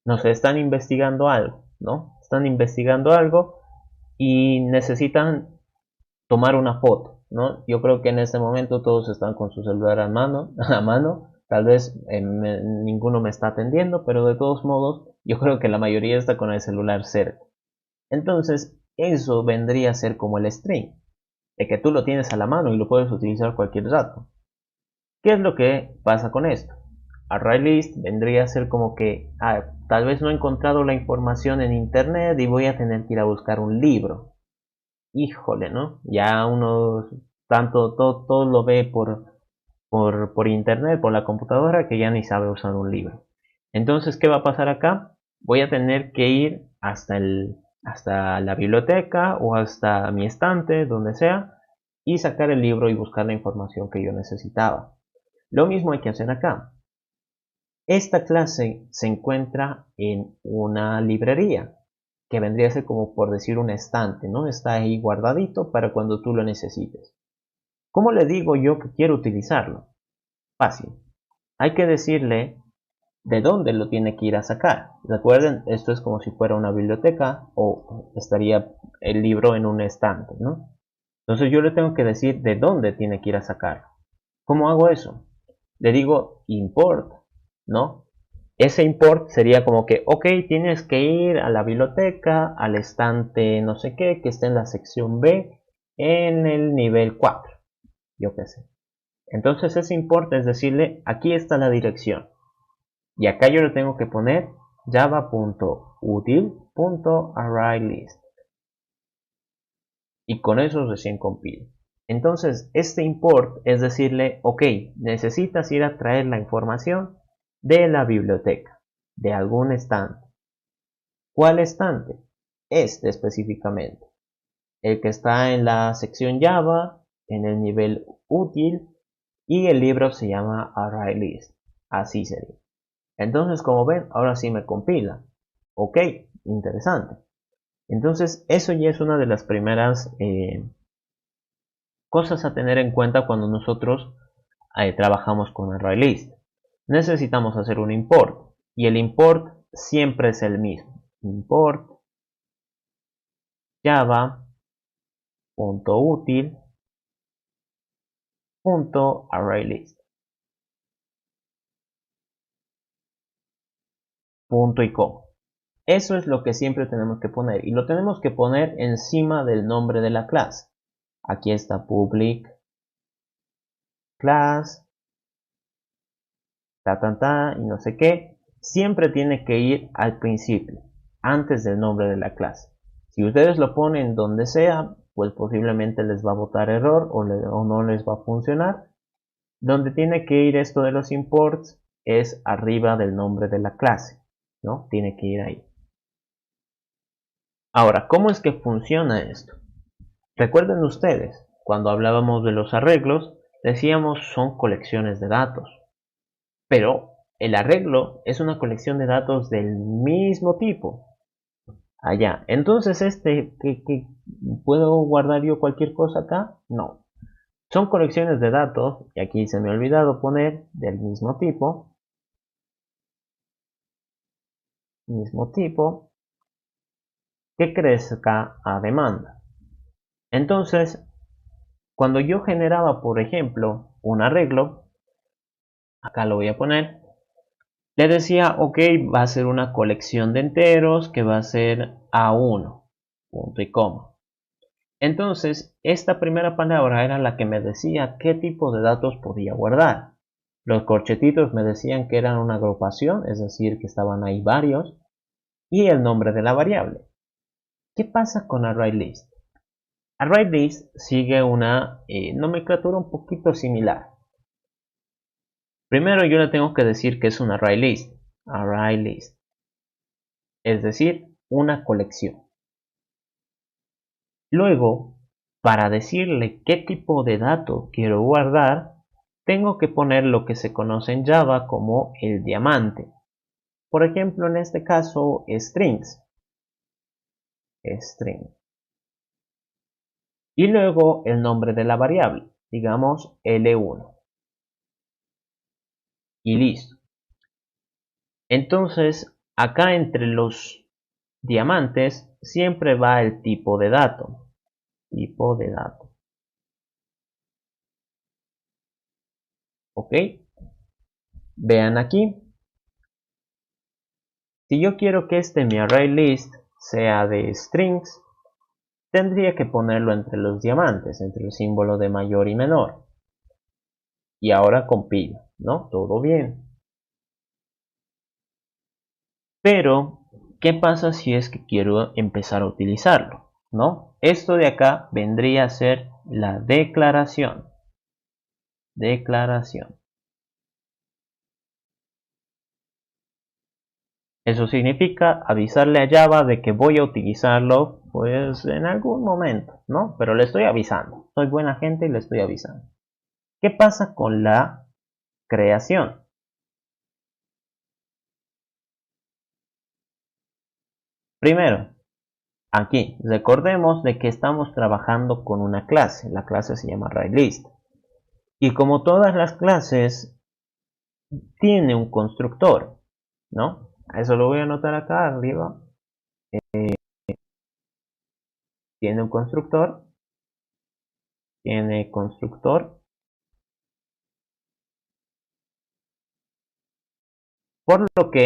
no sé, están investigando algo, ¿no? Están investigando algo y necesitan tomar una foto, ¿no? Yo creo que en este momento todos están con su celular a mano, tal vez ninguno me está atendiendo, pero de todos modos yo creo que la mayoría está con el celular cerca. Entonces eso vendría a ser como el string, de que tú lo tienes a la mano y lo puedes utilizar cualquier rato. ¿Qué es lo que pasa con esto? ArrayList vendría a ser como que tal vez no he encontrado la información en internet y voy a tener que ir a buscar un libro. Híjole, ¿no? Ya uno todo lo ve por internet, por la computadora, que ya ni sabe usar un libro. Entonces, ¿qué va a pasar acá? Voy a tener que ir hasta la biblioteca o hasta mi estante, donde sea, y sacar el libro y buscar la información que yo necesitaba. Lo mismo hay que hacer acá. Esta clase se encuentra en una librería, que vendría a ser como por decir un estante, ¿no? Está ahí guardadito para cuando tú lo necesites. ¿Cómo le digo yo que quiero utilizarlo? Fácil. Hay que decirle de dónde lo tiene que ir a sacar. Recuerden, esto es como si fuera una biblioteca o estaría el libro en un estante, ¿no? Entonces yo le tengo que decir de dónde tiene que ir a sacarlo. ¿Cómo hago eso? Le digo import, ¿no? ese import sería como que, ok, tienes que ir a la biblioteca, al estante no sé qué, que está en la sección B, en el nivel 4, yo qué sé. Entonces ese import es decirle, aquí está la dirección. Y acá yo le tengo que poner java.util.arraylist. Y con eso recién compilo. Entonces este import es decirle, ok, necesitas ir a traer la información de la biblioteca, de algún estante. ¿Cuál estante? Este específicamente. El que está en la sección Java, en el nivel útil, y el libro se llama ArrayList. Así sería. Entonces, como ven, ahora sí me compila. Ok, interesante. Entonces, eso ya es una de las primeras cosas a tener en cuenta cuando nosotros trabajamos con ArrayList. Necesitamos hacer un import, y el import siempre es el mismo. Import java.util.arraylist. Punto y coma. Eso es lo que siempre tenemos que poner, y lo tenemos que poner encima del nombre de la clase. Aquí está public class, y no sé qué. Siempre tiene que ir al principio, antes del nombre de la clase. Si ustedes lo ponen donde sea, pues posiblemente les va a botar error o no les va a funcionar. Donde tiene que ir esto de los imports es arriba del nombre de la clase, ¿no? Tiene que ir ahí. Ahora, ¿cómo es que funciona esto? Recuerden ustedes, cuando hablábamos de los arreglos, decíamos son colecciones de datos. Pero el arreglo es una colección de datos del mismo tipo. Allá. Entonces, que ¿puedo guardar yo cualquier cosa acá? No. Son colecciones de datos, y aquí se me ha olvidado poner del mismo tipo, que crezca a demanda. Entonces, cuando yo generaba, por ejemplo, un arreglo, acá lo voy a poner, le decía, ok, va a ser una colección de enteros que va a ser A1, punto y coma. Entonces, esta primera palabra era la que me decía qué tipo de datos podía guardar. Los corchetitos me decían que eran una agrupación, es decir, que estaban ahí varios, y el nombre de la variable. ¿Qué pasa con ArrayList? ArrayList sigue una nomenclatura un poquito similar. Primero yo le tengo que decir que es un ArrayList, es decir, una colección. Luego, para decirle qué tipo de dato quiero guardar, tengo que poner lo que se conoce en Java como el diamante. Por ejemplo, en este caso, strings. String. Y luego el nombre de la variable, digamos L1. Y listo. Entonces, acá entre los diamantes siempre va el tipo de dato. Tipo de dato. ¿Ok? Vean aquí. Si yo quiero que mi array list sea de strings, tendría que ponerlo entre los diamantes, entre el símbolo de mayor y menor. Y ahora compilo, ¿no? Todo bien. Pero, ¿qué pasa si es que quiero empezar a utilizarlo? ¿No? Esto de acá vendría a ser la declaración. Declaración. Eso significa avisarle a Java de que voy a utilizarlo, pues en algún momento, ¿no? Pero le estoy avisando. Soy buena gente y le estoy avisando. ¿Qué pasa con la creación? Primero, aquí recordemos de que estamos trabajando con una clase. La clase se llama ArrayList. Y como todas las clases, tiene un constructor, ¿no? Eso lo voy a anotar acá arriba. Tiene un constructor. Tiene constructor. Por lo que,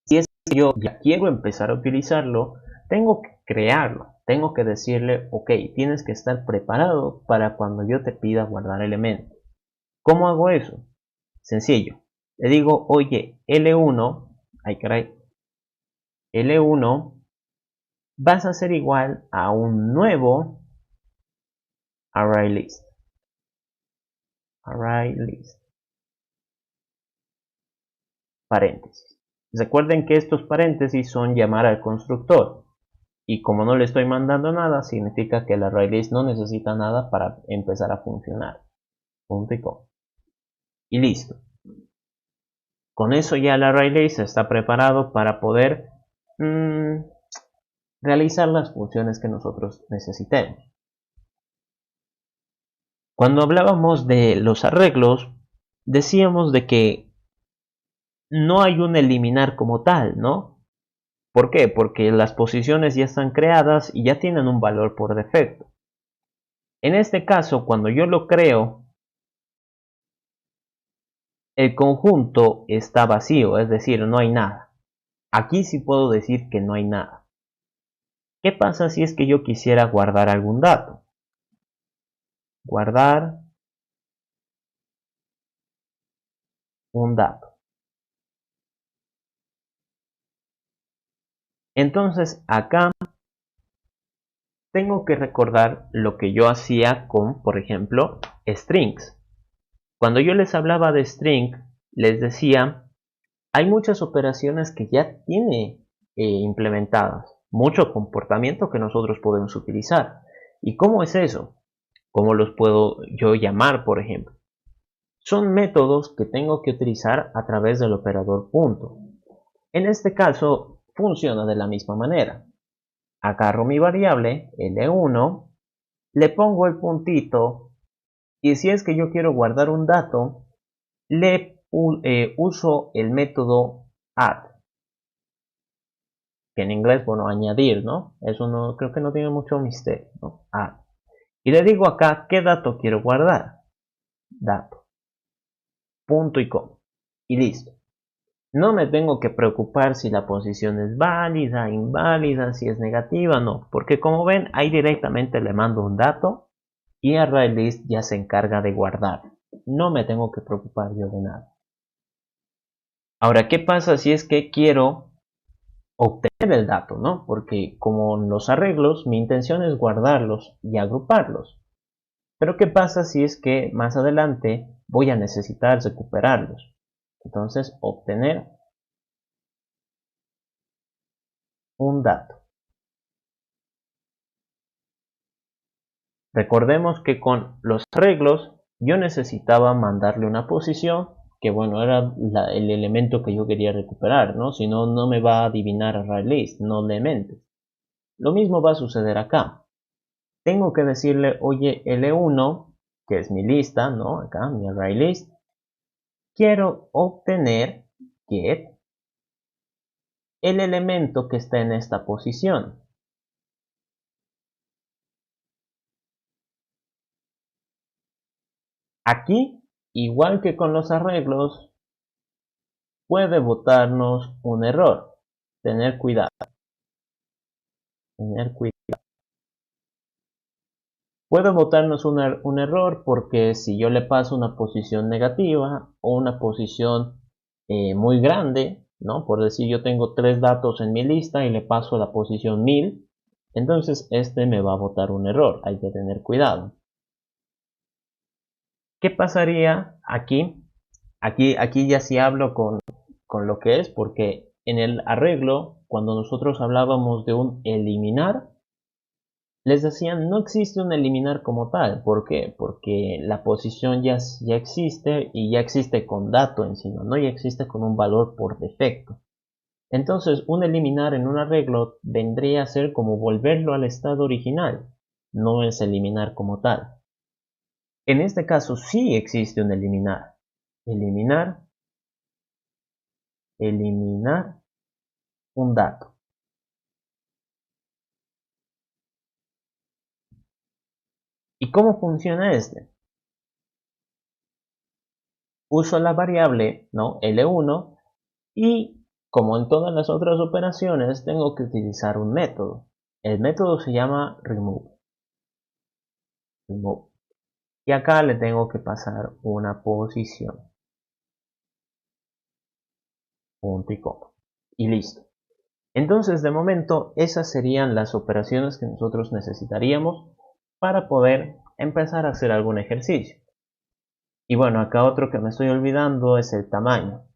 si es que yo ya quiero empezar a utilizarlo, tengo que crearlo. Tengo que decirle, ok, tienes que estar preparado para cuando yo te pida guardar elementos. ¿Cómo hago eso? Sencillo. Le digo, oye, L1, ay caray, L1 vas a hacer igual a un nuevo array list. Array list. Paréntesis. Recuerden que estos paréntesis son llamar al constructor. Y como no le estoy mandando nada, significa que el array list no necesita nada para empezar a funcionar. Punto y coma. Y listo. Con eso ya el array list está preparado para poder realizar las funciones que nosotros necesitemos. Cuando hablábamos de los arreglos, decíamos de que no hay un eliminar como tal, ¿no? ¿Por qué? Porque las posiciones ya están creadas y ya tienen un valor por defecto. En este caso, cuando yo lo creo, el conjunto está vacío, es decir, no hay nada. Aquí sí puedo decir que no hay nada. ¿Qué pasa si es que yo quisiera guardar algún dato? Guardar un dato. Entonces acá tengo que recordar lo que yo hacía con, por ejemplo, strings. Cuando yo les hablaba de string, les decía, hay muchas operaciones que ya tiene implementadas, mucho comportamiento que nosotros podemos utilizar. ¿Y cómo es eso? ¿Cómo los puedo yo llamar, por ejemplo? Son métodos que tengo que utilizar a través del operador punto. En este caso, funciona de la misma manera. Agarro mi variable L1, le pongo el puntito y si es que yo quiero guardar un dato, le uso el método add, que en inglés, bueno, añadir, ¿no? Eso no, creo que no tiene mucho misterio, ¿no? Add. Y le digo acá qué dato quiero guardar. Dato. Punto y coma. Y listo. No me tengo que preocupar si la posición es válida, inválida, si es negativa, no. Porque como ven, ahí directamente le mando un dato y ArrayList ya se encarga de guardar. No me tengo que preocupar yo de nada. Ahora, ¿qué pasa si es que quiero obtener el dato, ¿no? Porque como en los arreglos, mi intención es guardarlos y agruparlos. Pero ¿qué pasa si es que más adelante voy a necesitar recuperarlos? Entonces, obtener un dato. Recordemos que con los arreglos yo necesitaba mandarle una posición que bueno era el elemento que yo quería recuperar, ¿no? Si no, no me va a adivinar ArrayList, no le mentes. Lo mismo va a suceder acá. Tengo que decirle, oye, L1, que es mi lista, ¿no? Acá, mi ArrayList. Quiero obtener get el elemento que está en esta posición. Aquí, igual que con los arreglos, puede botarnos un error. Tener cuidado. Tener cuidado. Puede botarnos un error porque si yo le paso una posición negativa o una posición muy grande, ¿no? Por decir yo tengo 3 datos en mi lista y le paso la posición 1000, entonces este me va a botar un error. Hay que tener cuidado. ¿Qué pasaría aquí? Aquí ya sí hablo con lo que es, porque en el arreglo, cuando nosotros hablábamos de un eliminar, les decían no existe un eliminar como tal. ¿Por qué? Porque la posición ya existe y ya existe con dato encima, no ya existe con un valor por defecto. Entonces un eliminar en un arreglo vendría a ser como volverlo al estado original, no es eliminar como tal. En este caso sí existe un eliminar. Eliminar un dato. ¿Y cómo funciona este? Uso la variable, ¿no? L1 Y como en todas las otras operaciones, tengo que utilizar un método. El método se llama remove. Y acá le tengo que pasar una posición. Punto y coma. Y listo. Entonces, de momento, esas serían las operaciones que nosotros necesitaríamos para poder empezar a hacer algún ejercicio. Y bueno, acá otro que me estoy olvidando es el tamaño.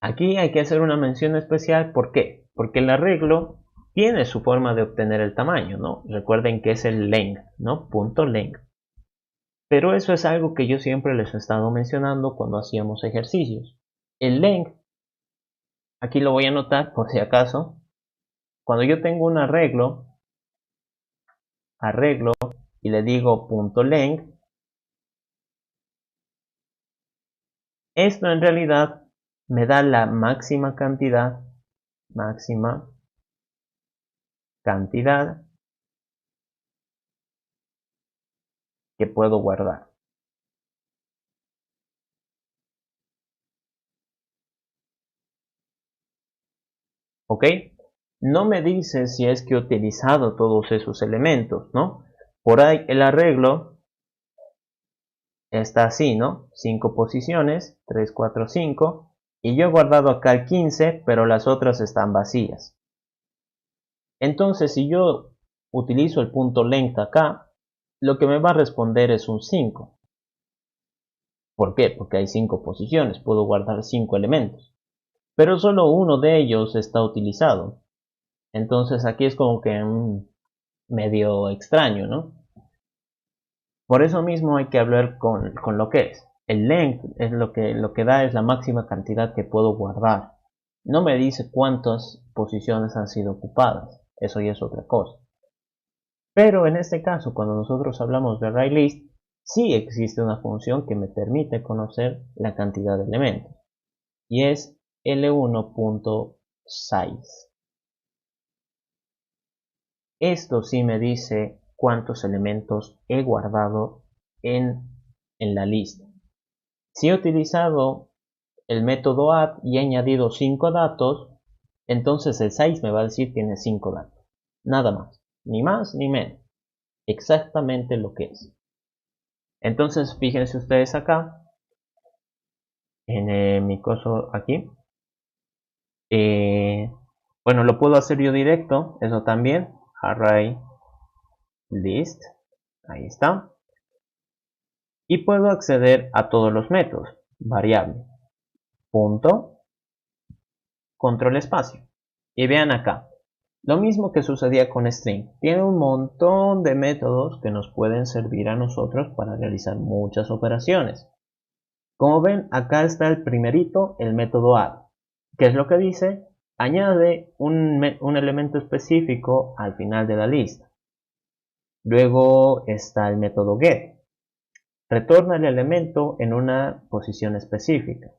Aquí hay que hacer una mención especial. ¿Por qué? Porque el arreglo tiene su forma de obtener el tamaño, ¿no? Recuerden que es el length, ¿no? Punto length. Pero eso es algo que yo siempre les he estado mencionando cuando hacíamos ejercicios. El length, aquí lo voy a anotar por si acaso. Cuando yo tengo un arreglo y le digo punto length, esto en realidad me da la máxima cantidad que puedo guardar. ¿Ok? No me dice si es que he utilizado todos esos elementos, ¿no? Por ahí el arreglo está así, ¿no? 5 posiciones, 3, 4, 5. Y yo he guardado acá el 15, pero las otras están vacías. Entonces, si yo utilizo el punto length acá, lo que me va a responder es un 5. ¿Por qué? Porque hay 5 posiciones, puedo guardar 5 elementos. Pero solo uno de ellos está utilizado. Entonces aquí es como que medio extraño, ¿no? Por eso mismo hay que hablar con lo que es. El length es lo que da es la máxima cantidad que puedo guardar. No me dice cuántas posiciones han sido ocupadas. Eso ya es otra cosa. Pero en este caso, cuando nosotros hablamos de ArrayList, sí existe una función que me permite conocer la cantidad de elementos. Y es L1.size. Esto sí me dice cuántos elementos he guardado en la lista. Si he utilizado el método add y he añadido 5 datos, entonces el size me va a decir que tiene 5 datos. Nada más ni menos. Exactamente lo que es. Entonces fíjense ustedes acá, en mi coso aquí. Bueno, lo puedo hacer yo directo, eso también. Array list, ahí está. Y puedo acceder a todos los métodos. Variable, punto, control espacio. Y vean acá, lo mismo que sucedía con string. Tiene un montón de métodos que nos pueden servir a nosotros para realizar muchas operaciones. Como ven, acá está el primerito, el método add. ¿Qué es lo que dice? Añade un elemento específico al final de la lista. Luego está el método get. Retorna el elemento en una posición específica.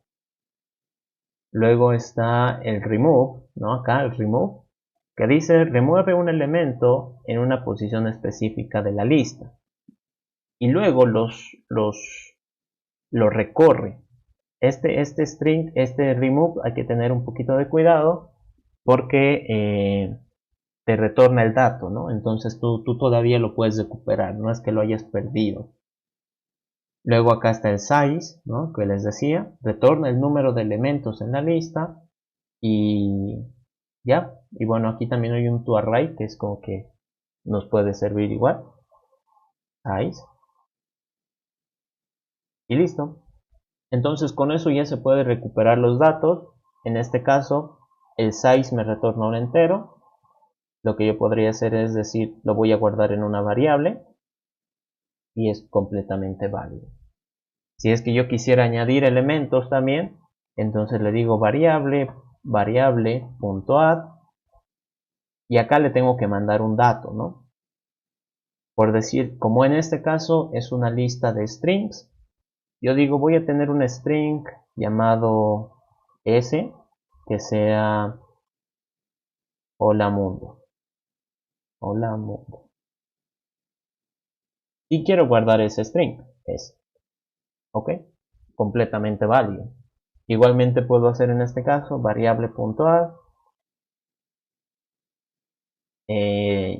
Luego está el remove, ¿no? Acá el remove, que dice remueve un elemento en una posición específica de la lista. Y luego lo recorre. Este string, este remove, hay que tener un poquito de cuidado porque te retorna el dato, ¿no? Entonces tú todavía lo puedes recuperar, no es que lo hayas perdido. Luego acá está el size, ¿no? Que les decía, retorna el número de elementos en la lista y ya. Y bueno, aquí también hay un toArray que es como que nos puede servir igual. Size. Y listo. Entonces con eso ya se puede recuperar los datos. En este caso, el size me retorna un entero. Lo que yo podría hacer es decir, lo voy a guardar en una variable y es completamente válido. Si es que yo quisiera añadir elementos también, entonces le digo variable.add y acá le tengo que mandar un dato, ¿no? Por decir, como en este caso es una lista de strings, yo digo voy a tener un string llamado s que sea hola mundo. Hola mundo. Y quiero guardar ese string, s. ok, completamente válido. Igualmente puedo hacer en este caso variable puntual,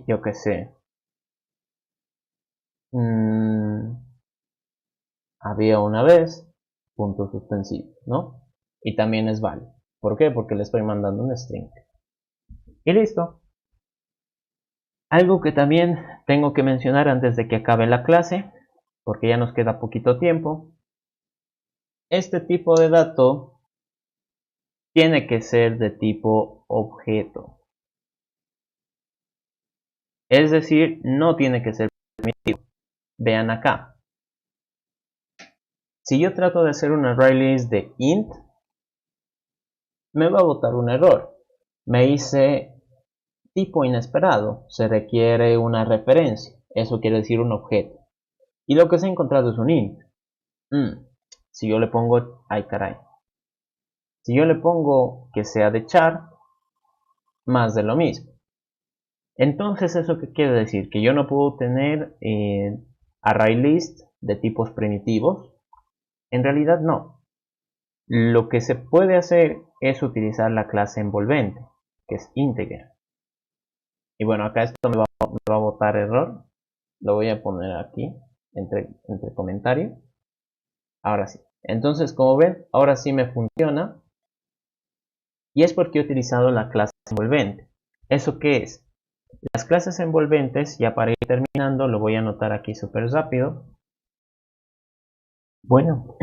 yo que sé, había una vez, punto suspensivo, ¿no? Y también es válido. ¿Por qué? Porque le estoy mandando un string. Y listo. Algo que también tengo que mencionar antes de que acabe la clase, porque ya nos queda poquito tiempo. Este tipo de dato tiene que ser de tipo objeto. Es decir, no tiene que ser primitivo. Vean acá. Si yo trato de hacer un array list de int, me va a botar un error. Me dice tipo inesperado, se requiere una referencia. Eso quiere decir un objeto. Y lo que se ha encontrado es un int. Si yo le pongo, ay caray. Si yo le pongo que sea de char, más de lo mismo. Entonces, ¿eso qué quiere decir? Que yo no puedo tener array list de tipos primitivos. En realidad no. Lo que se puede hacer es utilizar la clase envolvente, que es integer. Y bueno, acá esto me va a botar error. Lo voy a poner aquí, entre comentario. Ahora sí. Entonces, como ven, ahora sí me funciona. Y es porque he utilizado la clase envolvente. ¿Eso qué es? Las clases envolventes, ya para ir terminando, lo voy a anotar aquí súper rápido. Bueno,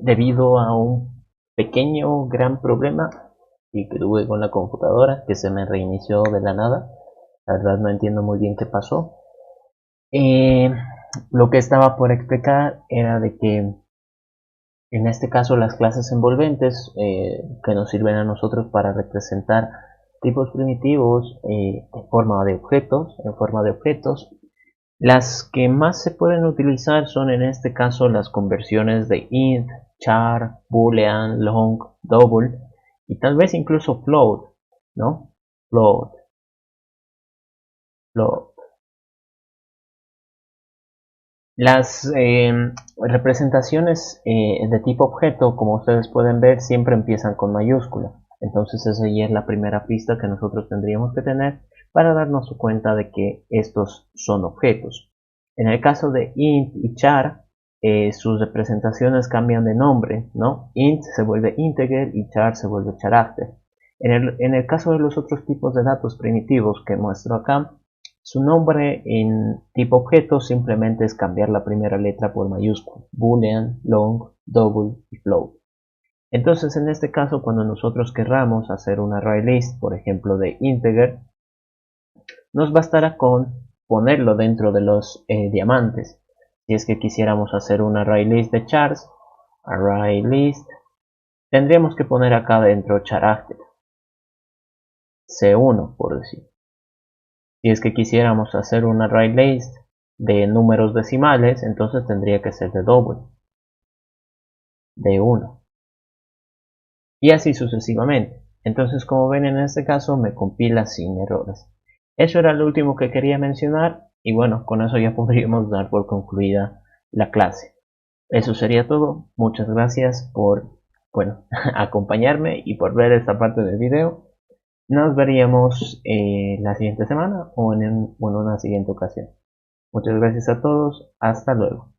debido a un pequeño gran problema y que tuve con la computadora, que se me reinició de la nada, la verdad no entiendo muy bien qué pasó. Lo que estaba por explicar era de que en este caso las clases envolventes que nos sirven a nosotros para representar tipos primitivos en forma de objetos. Las que más se pueden utilizar son en este caso las conversiones de int, char, boolean, long, double y tal vez incluso float, ¿no? Float, float. Las representaciones de tipo objeto, como ustedes pueden ver, siempre empiezan con mayúscula. Entonces esa ya es la primera pista que nosotros tendríamos que tener para darnos cuenta de que estos son objetos. En el caso de int y char, sus representaciones cambian de nombre, ¿no? Int se vuelve integer y char se vuelve character. En el caso de los otros tipos de datos primitivos que muestro acá, su nombre en tipo objeto simplemente es cambiar la primera letra por mayúscula, boolean, long, double y float. Entonces en este caso cuando nosotros querramos hacer un array list, por ejemplo de integer, nos bastará con ponerlo dentro de los diamantes. Si es que quisiéramos hacer un array list de chars, array list, tendríamos que poner acá dentro character, C1 por decir. Si es que quisiéramos hacer un array list de números decimales, entonces tendría que ser de double, de 1. Y así sucesivamente. Entonces, como ven en este caso, me compila sin errores. Eso era lo último que quería mencionar. Y bueno, con eso ya podríamos dar por concluida la clase. Eso sería todo. Muchas gracias por, bueno, acompañarme y por ver esta parte del video. Nos veríamos la siguiente semana o en una siguiente ocasión. Muchas gracias a todos. Hasta luego.